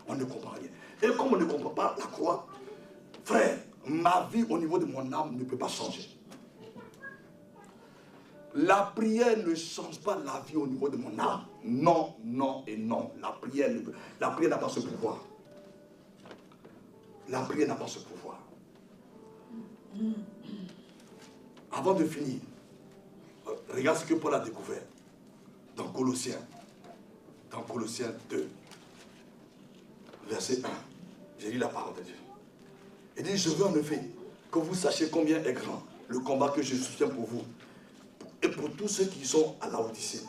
On ne comprend rien. Et comme on ne comprend pas la croix, frère, ma vie au niveau de mon âme ne peut pas changer. La prière ne change pas la vie au niveau de mon âme. Non, non et non. La prière n'a pas ce pouvoir. La prière n'a pas ce pouvoir. Avant de finir, regarde ce que Paul a découvert dans Colossiens 2, verset 1. J'ai lu la parole de Dieu. Il dit, je veux en effet que vous sachiez combien est grand le combat que je soutiens pour vous, et pour tous ceux qui sont à Laodicée,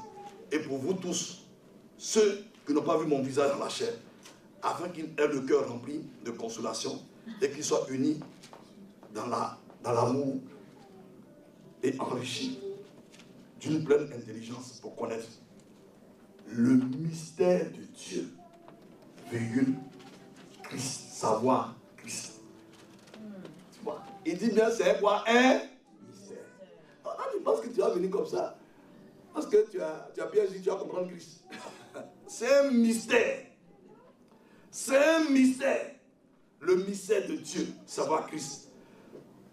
et pour vous tous, ceux qui n'ont pas vu mon visage dans la chair, afin qu'ils aient le cœur rempli de consolation, et qu'ils soient unis dans l'amour, et enrichis d'une pleine intelligence pour connaître le mystère de Dieu, virgule, Christ, savoir Christ. Tu vois, il dit bien, c'est quoi? Un mystère. Alors, tu penses que tu vas venir comme ça, parce que tu as bien dit, tu vas comprendre Christ. C'est un mystère. C'est un mystère. Le mystère de Dieu, savoir Christ.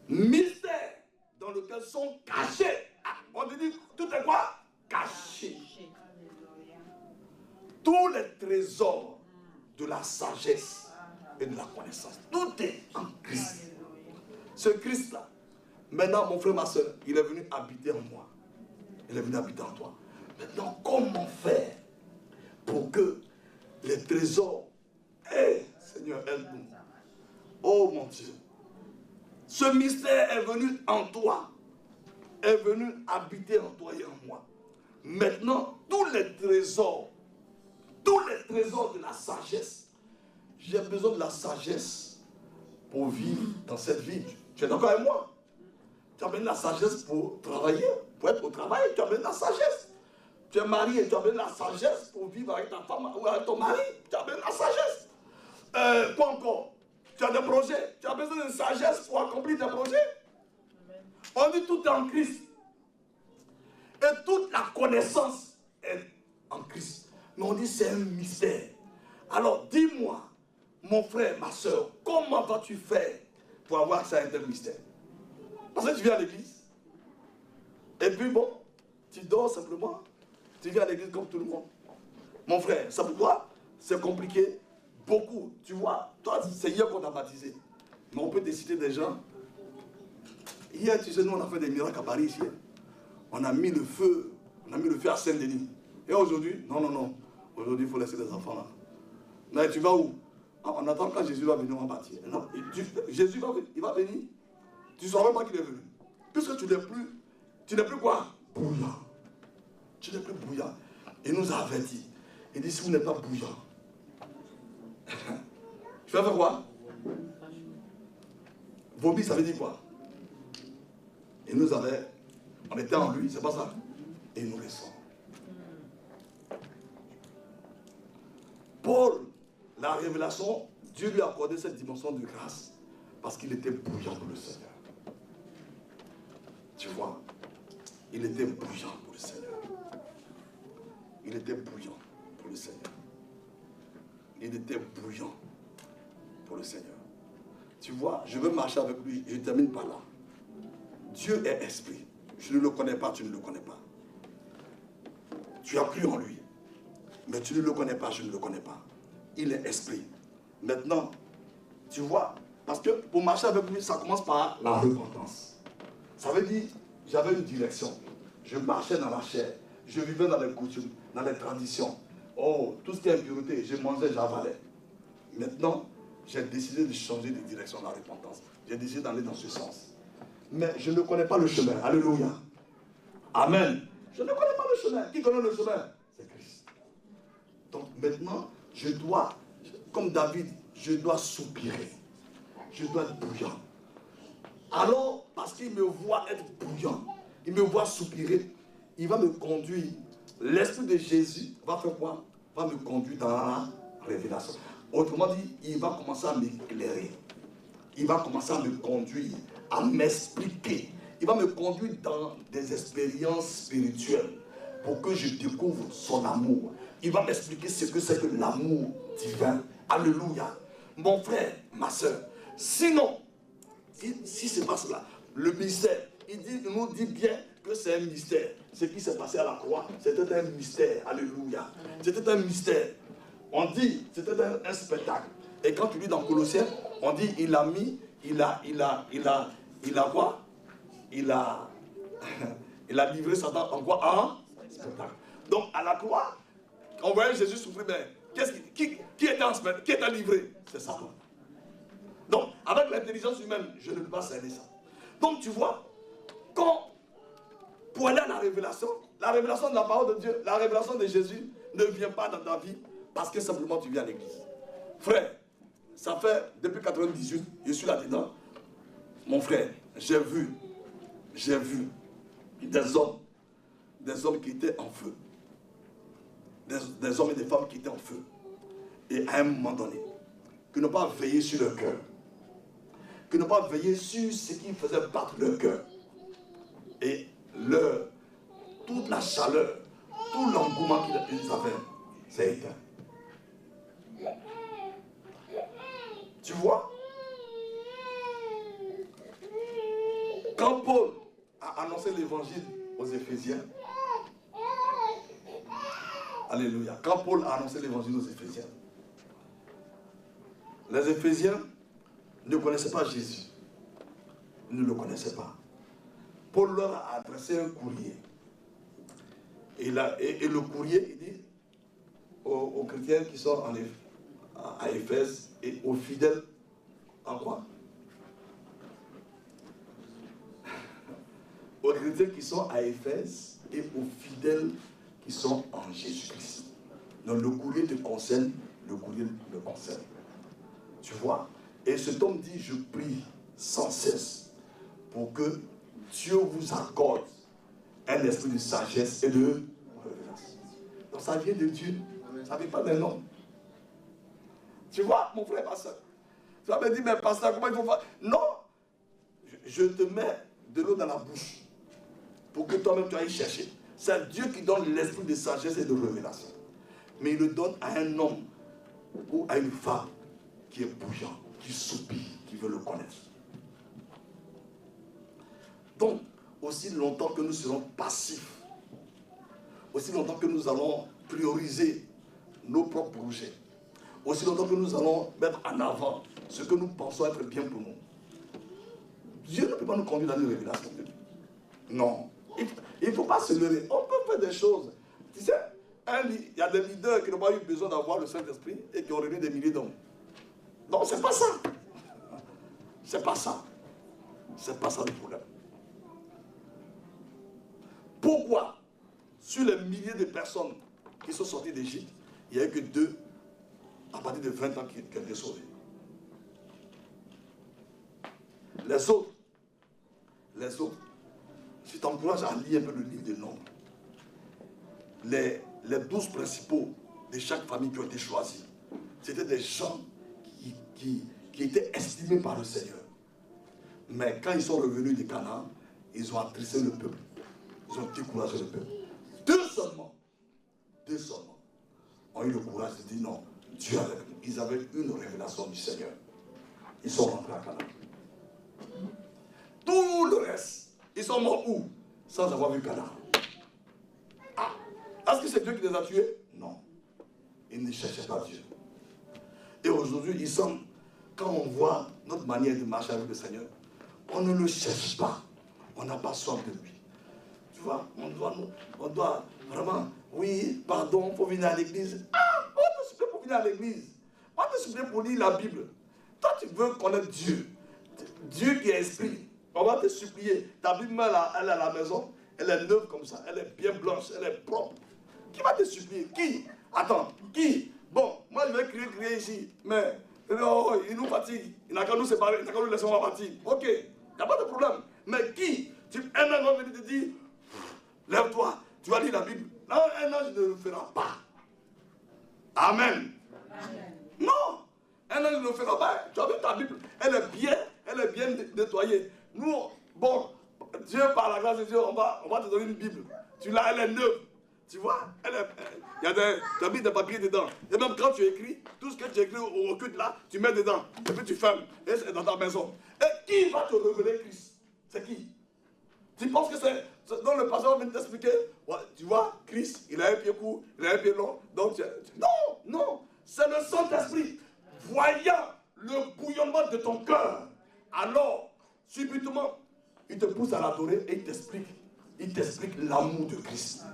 Mystère dans lequel sont cachés. On te dit, tout est quoi? Caché. Tous les trésors de la sagesse et de la connaissance. Tout est en Christ. Ce Christ-là, maintenant, mon frère, ma soeur, il est venu habiter en moi. Il est venu habiter en toi. Maintenant, comment faire pour que les trésors, Seigneur, aide-nous. Oh mon Dieu. Ce mystère est venu en toi, est venu habiter en toi et en moi. Maintenant, tous les trésors de la sagesse, j'ai besoin de la sagesse pour vivre dans cette vie. Tu es d'accord avec moi? Tu as besoin de la sagesse pour travailler, pour être au travail, tu as besoin de la sagesse. Tu es marié, tu as besoin de la sagesse pour vivre avec ta femme ou avec ton mari, tu as besoin de la sagesse. Quoi encore? Tu as des projets, tu as besoin de sagesse pour accomplir tes projets. On dit tout est en Christ. Et toute la connaissance est en Christ. Mais on dit c'est un mystère. Alors dis-moi, mon frère, ma soeur, comment vas-tu faire pour avoir accès à un tel mystère? Parce que tu viens à l'église. Et puis bon, tu dors simplement. Tu viens à l'église comme tout le monde. Mon frère, c'est pourquoi c'est compliqué. Beaucoup, tu vois, toi c'est hier qu'on t'a baptisé. Mais on peut te citer des gens. Hier, tu sais, nous, on a fait des miracles à Paris ici. On a mis le feu à Saint-Denis. Et aujourd'hui, non. Aujourd'hui, il faut laisser les enfants là. Mais tu vas où? On attend quand Jésus va venir, on va partir. Non, Jésus il va venir. Tu ne sauras même pas qu'il est venu. Puisque tu n'es plus quoi? Bouillant. Tu n'es plus bouillant. Il nous a avertis. Il dit, si vous n'êtes pas bouillant, tu vas faire quoi? Vomir, ça veut dire quoi? On était en lui, c'est pas ça? Et il nous ressort. Paul, la révélation, Dieu lui a accordé cette dimension de grâce parce qu'il était bouillant pour le Seigneur. Tu vois, il était bouillant pour le Seigneur. Il était bouillant pour le Seigneur. Il était bouillant pour le Seigneur. Tu vois, je veux marcher avec lui, je ne termine pas là. Dieu est esprit. Je ne le connais pas, tu ne le connais pas. Tu as cru en lui. Mais tu ne le connais pas, je ne le connais pas. Il est esprit. Maintenant, tu vois, parce que pour marcher avec lui, ça commence par la repentance. Ça veut dire, j'avais une direction. Je marchais dans la chair. Je vivais dans les coutumes, dans les traditions. Oh, tout ce qui est impureté, je mangeais, j'avalais. Maintenant, j'ai décidé de changer de direction, la repentance. J'ai décidé d'aller dans ce sens. Mais je ne connais pas le chemin. Alléluia. Amen. Je ne connais pas le chemin. Qui connaît le chemin? C'est Christ. Donc maintenant, je dois, comme David, je dois soupirer. Je dois être bouillant. Alors, parce qu'il me voit être bouillant, il me voit soupirer, il va me conduire. L'Esprit de Jésus va faire quoi? Va me conduire dans la révélation. Autrement dit, il va commencer à m'éclairer. Il va commencer à me conduire, à m'expliquer. Il va me conduire dans des expériences spirituelles pour que je découvre son amour. Il va m'expliquer ce que c'est que l'amour divin. Alléluia. Mon frère, ma soeur. Sinon, si c'est pas cela, le mystère, il nous dit bien que c'est un mystère. Ce qui s'est passé à la croix, c'était un mystère. Alléluia. C'était un mystère. On dit, c'était un spectacle. Et quand tu lis dans Colossiens, on dit, il a quoi? Il a livré Satan en quoi? En spectacle. Donc à la croix, on voyait Jésus souffrir, mais qui était en spectacle? Qui était livré? C'est Satan. Donc, avec l'intelligence humaine, je ne peux pas cerner ça. Donc, tu vois, pour aller à la révélation de la parole de Dieu, la révélation de Jésus ne vient pas dans ta vie parce que simplement tu viens à l'église. Frère, ça fait depuis 98, je suis là-dedans. Mon frère, j'ai vu des hommes qui étaient en feu. Des hommes et des femmes qui étaient en feu. Et à un moment donné, qui n'ont pas veillé sur leur cœur. Qui n'ont pas veillé sur ce qui faisait battre leur cœur. Et toute la chaleur, tout l'engouement qu'ils avaient, c'est éteint. Tu vois? Quand Paul a annoncé l'évangile aux Éphésiens, alléluia, quand Paul a annoncé l'évangile aux Éphésiens, les Éphésiens ne connaissaient pas Jésus. Ils ne le connaissaient pas. Paul leur a adressé un courrier. Et le courrier, il dit aux chrétiens qui sont à Éphèse et aux fidèles en quoi? Aux chrétiens qui sont à Éphèse et aux fidèles qui sont en Jésus-Christ. Donc le courrier te concerne, le courrier me concerne. Tu vois? Et cet homme dit, je prie sans cesse pour que Dieu vous accorde un esprit de sagesse et de révélation. Donc ça vient de Dieu, ça ne vient pas d'un homme. Tu vois, mon frère, ma soeur. Tu vas me dire, mais pasteur, comment il faut faire? Non, je te mets de l'eau dans la bouche pour que toi-même tu ailles chercher. C'est Dieu qui donne l'esprit de sagesse et de révélation. Mais il le donne à un homme ou à une femme qui est bouillant, qui soupire, qui veut le connaître. Donc, aussi longtemps que nous serons passifs, aussi longtemps que nous allons prioriser nos propres projets, aussi longtemps que nous allons mettre en avant ce que nous pensons être bien pour nous, Dieu ne peut pas nous conduire dans une révélation de lui. Non. Il ne faut pas se leurrer. On peut faire des choses. Tu sais, il y a des leaders qui n'ont pas eu besoin d'avoir le Saint-Esprit et qui ont réuni des milliers d'hommes. Non, c'est pas ça. C'est pas ça. C'est pas ça le problème. Pourquoi, sur les milliers de personnes qui sont sorties d'Égypte, il n'y a eu que 2 à partir de 20 ans qui ont été sauvés? Les autres, je t'encourage à lire un peu le livre des Nombres. Les 12 principaux de chaque famille qui ont été choisis, c'était des gens qui étaient estimés par le Seigneur. Mais quand ils sont revenus de Canaan, ils ont attristé le peuple. Ils ont découragé le peuple. 2 seulement ont eu le courage de dire non, Dieu avec nous. Ils avaient une révélation du Seigneur. Ils sont rentrés à Canaan. Tout le reste, ils sont morts où? Sans avoir vu Canaan. Ah, est-ce que c'est Dieu qui les a tués? Non. Ils ne cherchaient pas Dieu. Et aujourd'hui, il semble, quand on voit notre manière de marcher avec le Seigneur, on ne le cherche pas. On n'a pas soif de lui. Tu vois, on doit vraiment, oui, pardon, il faut venir à l'église. Ah, on te supplie pour venir à l'église. On te supplie pour lire la Bible. Toi, tu veux connaître Dieu. Dieu qui est esprit. On va te supplier. Ta Bible, elle est à la maison. Elle est neuve comme ça. Elle est bien blanche. Elle est propre. Qui va te supplier? Qui? Attends, qui? Bon, moi je vais crier ici. Mais oh, il nous fatigue. Il n'a qu'à nous séparer. Il n'a qu'à nous laisser en partir. Ok, il n'y a pas de problème. Mais qui? Un an va venir te dire, lève-toi, tu vas lire la Bible. Non, un ange ne le fera pas. Amen. Amen. Non, un ange ne le fera pas. Tu as vu ta Bible? Elle est bien nettoyée. Nous, bon, Dieu, par la grâce de Dieu, on va te donner une Bible. Tu l'as, elle est neuve. Tu vois, il y a tu as mis des papiers dedans. Et même quand tu écris, tout ce que tu écris au culte là, tu mets dedans. Et puis tu fermes. Et c'est dans ta maison. Et qui va te révéler Christ? C'est qui? Tu penses que c'est dans le pasteur vient t'expliquer? Ouais, tu vois, Christ, il a un pied court, il a un pied long. Donc, non. C'est le Saint-Esprit. Voyant le bouillonnement de ton cœur, alors, subitement, il te pousse à l'adorer et il t'explique l'amour de Christ.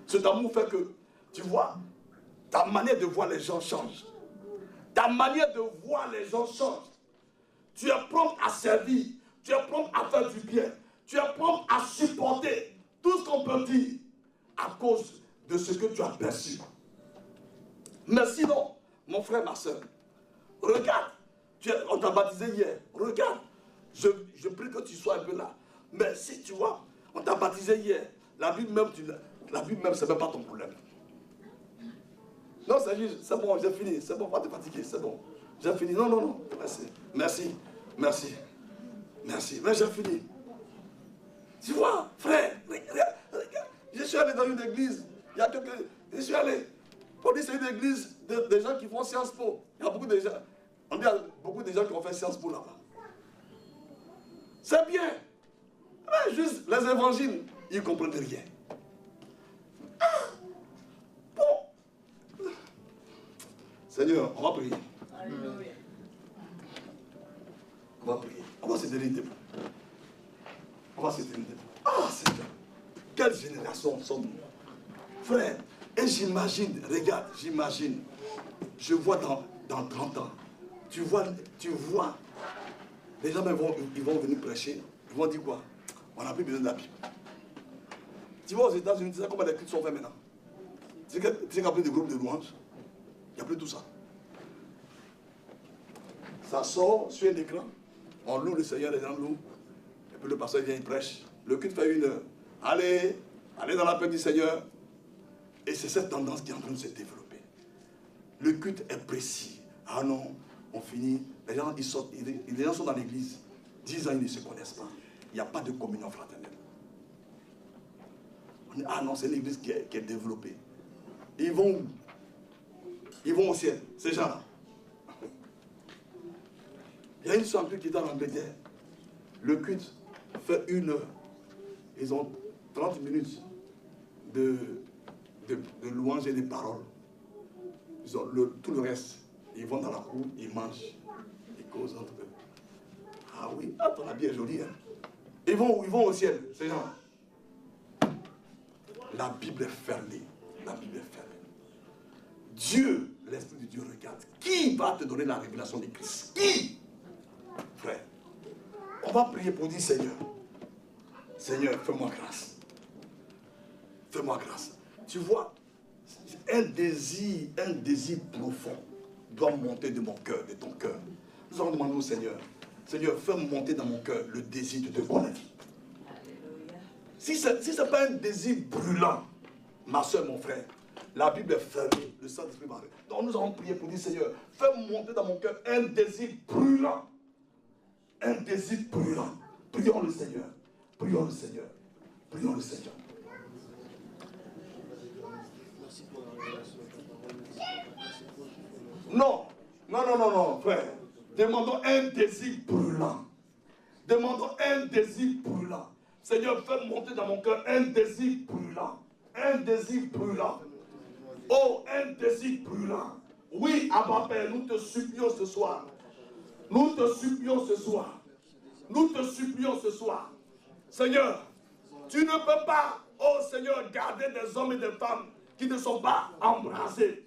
Cet amour fait que, tu vois, ta manière de voir les gens change. Ta manière de voir les gens change. Tu es prompt à servir. Tu es prompt à faire du bien. Tu es prompt à supporter tout ce qu'on peut dire à cause de ce que tu as perçu. Mais sinon, mon frère, ma soeur, regarde, on t'a baptisé hier. Regarde, je prie que tu sois un peu là. Mais si tu vois, on t'a baptisé hier. La Bible même, c'est même pas ton problème. Non, c'est bon, j'ai fini. C'est bon, pas te fatiguer, c'est bon. J'ai fini. Non. Merci. Mais j'ai fini. Tu vois, frère, regarde. Je suis allé dans une église. Je suis allé. Pour dire c'est une église de gens qui font Sciences Po. Il y a beaucoup de gens. On dit qu'il y a beaucoup de gens qui ont fait Sciences Po là-bas. C'est bien. Mais juste les évangiles, ils ne comprennent rien. Bon. Seigneur, on va prier. Alléluia. On va prier. On va se donner une debout. Ah, Seigneur. Quelle génération sommes-nous? Frère, et j'imagine, regarde, je vois dans 30 ans, tu vois, les gens ils vont venir prêcher, ils vont dire quoi? On n'a plus besoin de la Bible. Tu vois aux États-Unis, tu sais comment les cultes sont faits maintenant? Tu sais qu'il y a plus de groupes de louanges? Il n'y a plus tout ça. Ça sort sur un écran, on loue le Seigneur, les gens louent, et puis le pasteur vient, il prêche. Le culte fait 1 heure. Allez dans la paix du Seigneur. Et c'est cette tendance qui est en train de se développer. Le culte est précis. Ah non, on finit. Les gens, les gens sont dans l'église. 10 ans, ils ne se connaissent pas. Il n'y a pas de communion fraternelle. On dit, ah non, c'est l'église qui est développée. Ils vont où? Ils vont au ciel, ces gens-là. Il y a une soeur qui est dans l'Angleterre. Le culte fait 1 heure. Ils ont 30 minutes de louanges et de paroles. Ils ont tout le reste. Ils vont dans la cour, ils mangent, ils causent entre eux. Ah oui, ah, ton habit est joli. Hein. Ils vont au ciel, ces gens. La Bible est fermée. La Bible est fermée. Dieu, l'Esprit de Dieu regarde. Qui va te donner la révélation de Christ? Qui? Frère, on va prier pour dire Seigneur. Seigneur, fais-moi grâce. Fais-moi grâce. Tu vois, un désir profond doit monter de mon cœur, de ton cœur. Nous allons demander au Seigneur, Seigneur, fais monter dans mon cœur le désir de te connaître. Si ce n'est pas un désir brûlant, ma soeur, mon frère, la Bible est fermée, le Saint-Esprit va. Donc nous allons prier pour dire, Seigneur, fais monter dans mon cœur un désir brûlant. Un désir brûlant. Prions le Seigneur. Prions le Seigneur. Prions le Seigneur. Non, frère. Demandons un désir brûlant. Demandons un désir brûlant. Seigneur, fais monter dans mon cœur un désir brûlant. Un désir brûlant. Oh, un désir brûlant. Oui, Abba Père, nous te supplions ce soir. Nous te supplions ce soir. Nous te supplions ce soir. Seigneur, tu ne peux pas, oh Seigneur, garder des hommes et des femmes qui ne sont pas embrasés,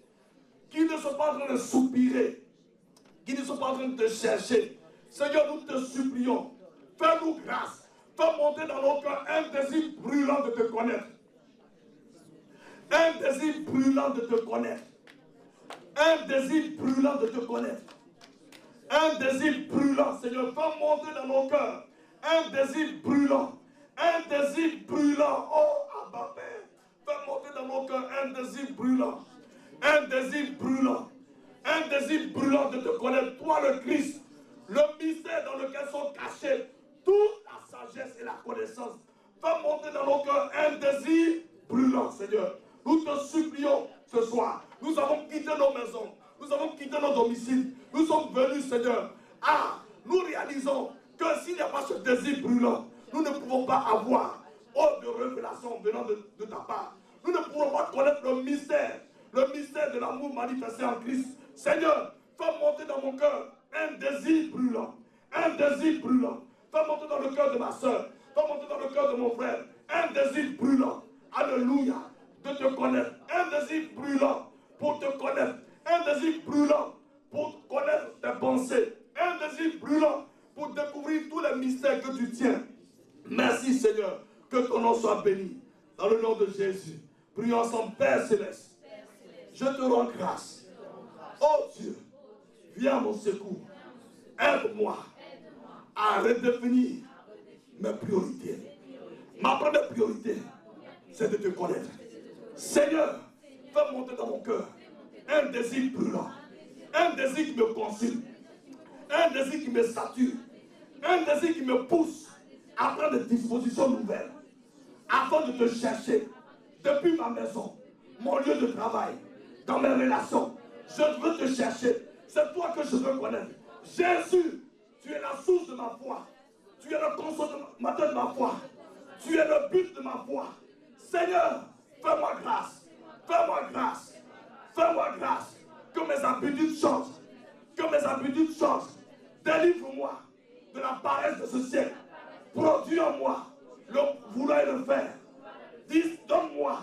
qui ne sont pas en train de soupirer, qui ne sont pas en train de te chercher. Seigneur, nous te supplions. Fais-nous grâce. Fais monter dans nos cœurs un désir brûlant de te connaître. Un désir brûlant de te connaître. Un désir brûlant de te connaître. Un désir brûlant, Seigneur, fais monter dans nos cœurs. Un désir brûlant. Un désir brûlant. Oh, Abba Père. Fais monter dans nos cœurs un désir brûlant. Un désir brûlant. Un désir brûlant de te connaître. Toi, le Christ. Le mystère dans lequel sont cachés toute la sagesse et la connaissance. Fais monter dans nos cœurs un désir brûlant, Seigneur. Nous te supplions ce soir. Nous avons quitté nos maisons. Nous avons quitté nos domiciles. Nous sommes venus, Seigneur. Ah, nous réalisons que s'il n'y a pas ce désir brûlant, nous ne pouvons pas avoir de révélation venant de ta part. Nous ne pouvons pas connaître le mystère de l'amour manifesté en Christ. Seigneur, fais monter dans mon cœur un désir brûlant. Un désir brûlant. Fais monter dans le cœur de ma soeur. Fais monter dans le cœur de mon frère. Un désir brûlant. Alléluia. De te connaître. Un désir brûlant pour te connaître. Un désir brûlant pour connaître tes pensées. Un désir brûlant pour découvrir tous les mystères que tu tiens. Merci Seigneur. Que ton nom soit béni. Dans le nom de Jésus. Prions ensemble, Père Céleste. Je te rends grâce. Oh Dieu, viens à mon secours. Aide-moi à redéfinir mes priorités. Ma première priorité, c'est de te connaître. Seigneur, fais monter dans mon cœur un désir brûlant, un désir qui me consume, un désir qui me sature, un désir qui me pousse à prendre des dispositions nouvelles, afin de te chercher depuis ma maison, mon lieu de travail, dans mes relations. Je veux te chercher. C'est toi que je veux connaître. Jésus, tu es la source de ma foi. Tu es le consommateur de ma foi. Tu es le but de ma foi. Seigneur, fais-moi grâce. Fais-moi grâce. Fais-moi grâce. Que mes habitudes changent. Que mes habitudes changent. Délivre-moi de la paresse de ce siècle. Produis en moi le vouloir et le faire. Donne-moi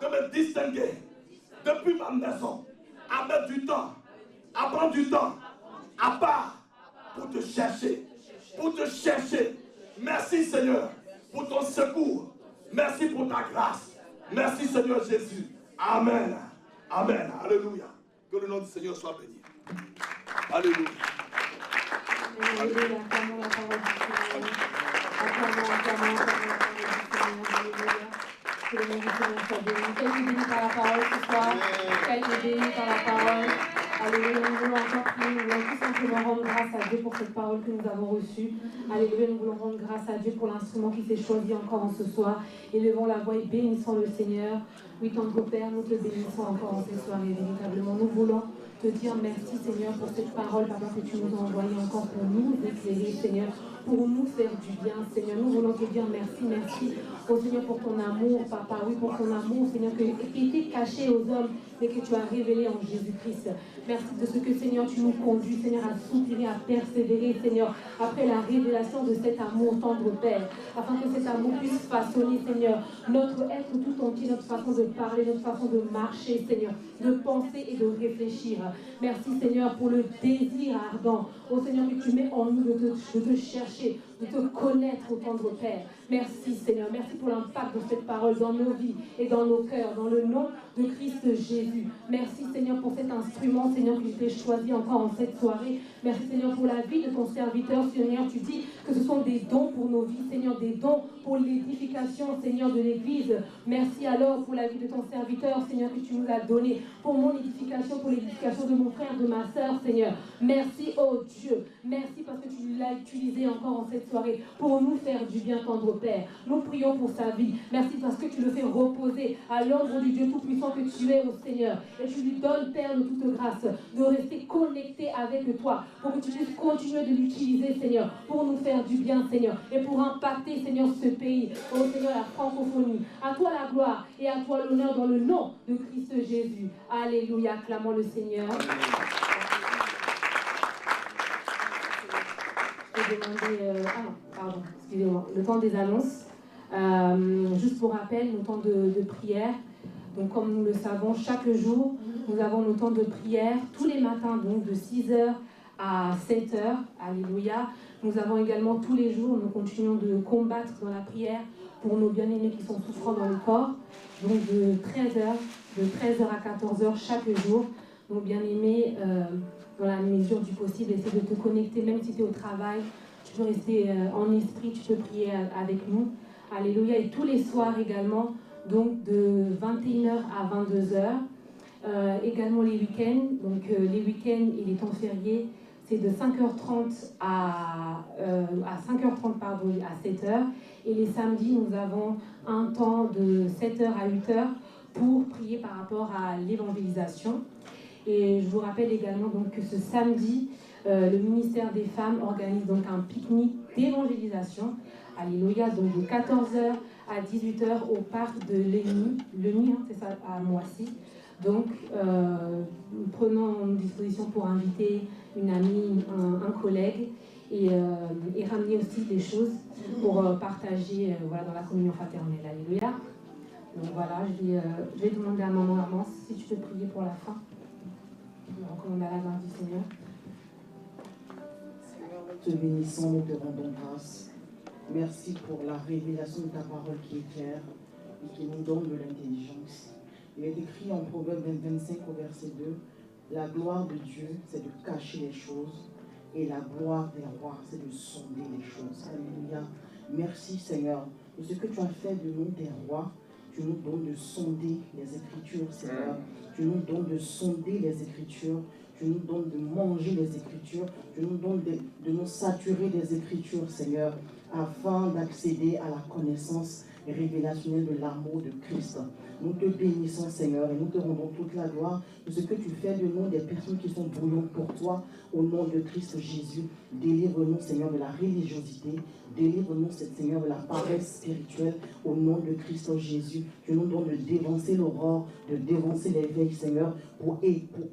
de me distinguer depuis ma maison, à mettre du temps, à prendre du temps, à part pour te chercher, pour te chercher. Merci Seigneur pour ton secours. Merci pour ta grâce. Merci Seigneur Jésus. Amen. Amen. Alléluia. Que le nom du Seigneur soit béni. Alléluia. Alléluia. Acclamons la parole du Seigneur. Acclamons. Que le nom du Seigneur soit béni. Quel est béni par la parole ce soir? Quel est béni par la parole? Alléluia, nous voulons encore prier, nous voulons tout simplement rendre grâce à Dieu pour cette parole que nous avons reçue. Alléluia, nous voulons rendre grâce à Dieu pour l'instrument qui s'est choisi encore en ce soir. Élevons la voix et bénissons le Seigneur. Oui, tendre Père, nous te bénissons encore en cette soirée, véritablement. Nous voulons te dire merci, Seigneur, pour cette parole, Papa, que tu nous as envoyée encore pour nous éclairer, Seigneur, pour nous faire du bien, Seigneur. Nous voulons te dire merci, merci, oh Seigneur, pour ton amour, Papa, oui, pour ton amour, Seigneur, qui était caché aux hommes, mais que tu as révélé en Jésus-Christ. Merci de ce que, Seigneur, tu nous conduis, Seigneur, à soutenir, à persévérer, Seigneur, après la révélation de cet amour tendre, Père, afin que cet amour puisse façonner, Seigneur, notre être tout entier, notre façon de parler, notre façon de marcher, Seigneur, de penser et de réfléchir. Merci, Seigneur, pour le désir ardent, oh Seigneur, que tu mets en nous de te chercher, de te connaître au tendre Père. Merci, Seigneur, merci pour l'impact de cette parole dans nos vies et dans nos cœurs, dans le nom de Christ Jésus. Merci, Seigneur, pour cet instrument, Seigneur, que tu as choisi encore en cette soirée. Merci, Seigneur, pour la vie de ton serviteur, Seigneur. Tu dis que ce sont des dons pour nos vies, Seigneur, des dons pour l'édification, Seigneur, de l'Église. Merci alors pour la vie de ton serviteur, Seigneur, que tu nous as donné, pour mon édification, pour l'édification de mon frère, de ma sœur, Seigneur. Merci, oh Dieu. Merci parce que tu l'as utilisé encore en cette soirée pour nous faire du bien, tendre Père. Nous prions pour sa vie. Merci parce que tu le fais reposer à l'ombre du Dieu Tout-Puissant que tu es, au Seigneur. Et tu lui donnes, Père, de toute grâce, de rester connecté avec toi, pour que tu puisses continuer de l'utiliser, Seigneur, pour nous faire du bien, Seigneur, et pour impacter, Seigneur, ce pays, oh Seigneur, la francophonie. À toi la gloire et à toi l'honneur dans le nom de Christ Jésus. Alléluia, acclamons le Seigneur. Je vais demander, excusez-moi, le temps des annonces. Juste pour rappel, nos temps de prière. Donc comme nous le savons, chaque jour, nous avons nos temps de prière, tous les matins, donc de 6h à 7h. Alléluia. Nous avons également tous les jours, nous continuons de combattre dans la prière pour nos bien-aimés qui sont souffrants dans le corps. Donc de 13h à 14h chaque jour, nos bien-aimés, dans la mesure du possible, essaie de te connecter, même si tu es au travail, tu peux rester en esprit, tu peux prier avec nous. Alléluia. Et tous les soirs également, donc de 21h à 22h. Également les week-ends, donc les week-ends et les temps fériés, c'est de 5h30 à 7h. Et les samedis, nous avons un temps de 7h à 8h pour prier par rapport à l'évangélisation. Et je vous rappelle également donc, que ce samedi, le ministère des Femmes organise donc un pique-nique d'évangélisation. Alléluia, donc de 14h à 18h au parc de Leny, c'est ça, à Moissy. Donc, nous prenons une disposition pour inviter une amie, un collègue et ramener aussi des choses pour partager voilà, dans la communion fraternelle. Alléluia. Donc voilà, je vais demander à Maman Armance si tu peux prier pour la fin. On a la grâce du Seigneur. Seigneur, nous te bénissons, nous te rendons grâce. Merci pour la révélation de ta parole qui est claire et qui nous donne de l'intelligence. Il est écrit en Proverbe 25 au verset 2, la gloire de Dieu, c'est de cacher les choses, et la gloire des rois, c'est de sonder les choses. Alléluia. Merci Seigneur de ce que tu as fait de nous des rois. Tu nous donnes de sonder les Écritures, Seigneur. Tu nous donnes de sonder les Écritures. Tu nous donnes de manger les Écritures. Tu nous donnes de nous saturer des Écritures, Seigneur, afin d'accéder à la connaissance révélationnelle de l'amour de Christ. Nous te bénissons, Seigneur, et nous te rendons toute la gloire de ce que tu fais de nous, des personnes qui sont brouillons pour toi, au nom de Christ Jésus. Délivre-nous, Seigneur, de la religiosité. Délivre-nous, Seigneur, de la paresse spirituelle, au nom de Christ Jésus. Tu nous donnes de dévancer l'aurore, de dévancer l'éveil, Seigneur, pour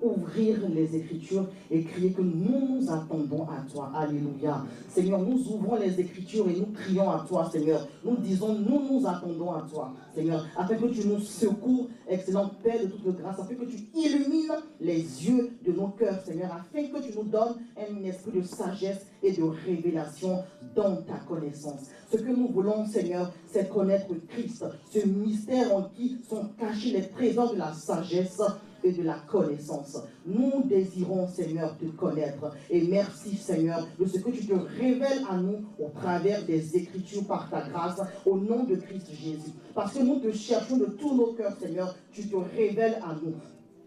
ouvrir les Écritures et crier que nous nous attendons à toi. Alléluia. Seigneur, nous ouvrons les Écritures et nous crions à toi, Seigneur. Nous disons, nous nous attendons à toi, Seigneur, afin que tu nous secours, excellent Père de toute grâce, afin que tu illumines les yeux de nos cœurs, Seigneur, afin que tu nous donnes un esprit de sagesse et de révélation dans ta connaissance. Ce que nous voulons, Seigneur, c'est connaître Christ, ce mystère en qui sont cachés les trésors de la sagesse et de la connaissance. Nous désirons, Seigneur, te connaître. Et merci, Seigneur, de ce que tu te révèles à nous au travers des Écritures par ta grâce, au nom de Christ Jésus. Parce que nous te cherchons de tous nos cœurs, Seigneur, tu te révèles à nous.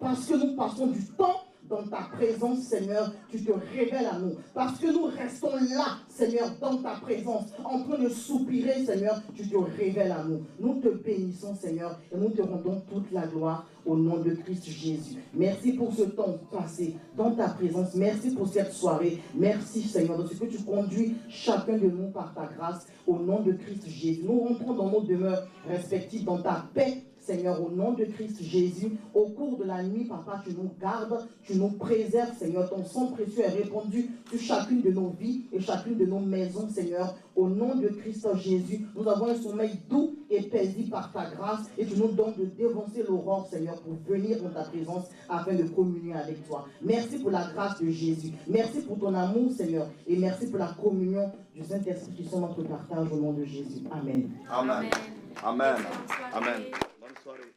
Parce que nous passons du temps dans ta présence, Seigneur, tu te révèles à nous. Parce que nous restons là, Seigneur, dans ta présence, en train de soupirer, Seigneur, tu te révèles à nous. Nous te bénissons, Seigneur, et nous te rendons toute la gloire au nom de Christ Jésus. Merci pour ce temps passé dans ta présence. Merci pour cette soirée. Merci, Seigneur, de ce que tu conduis chacun de nous par ta grâce au nom de Christ Jésus. Nous rentrons dans nos demeures respectives, dans ta paix, Seigneur, au nom de Christ Jésus. Au cours de la nuit, Papa, tu nous gardes, tu nous préserves, Seigneur. Ton sang précieux est répandu sur chacune de nos vies et chacune de nos maisons, Seigneur. Au nom de Christ Jésus, nous avons un sommeil doux et paisible par ta grâce et tu nous donnes de dévancer l'aurore, Seigneur, pour venir dans ta présence afin de communier avec toi. Merci pour la grâce de Jésus. Merci pour ton amour, Seigneur. Et merci pour la communion du Saint-Esprit qui sont notre partage au nom de Jésus. Amen. Amen. Amen. Amen. Bonne soirée.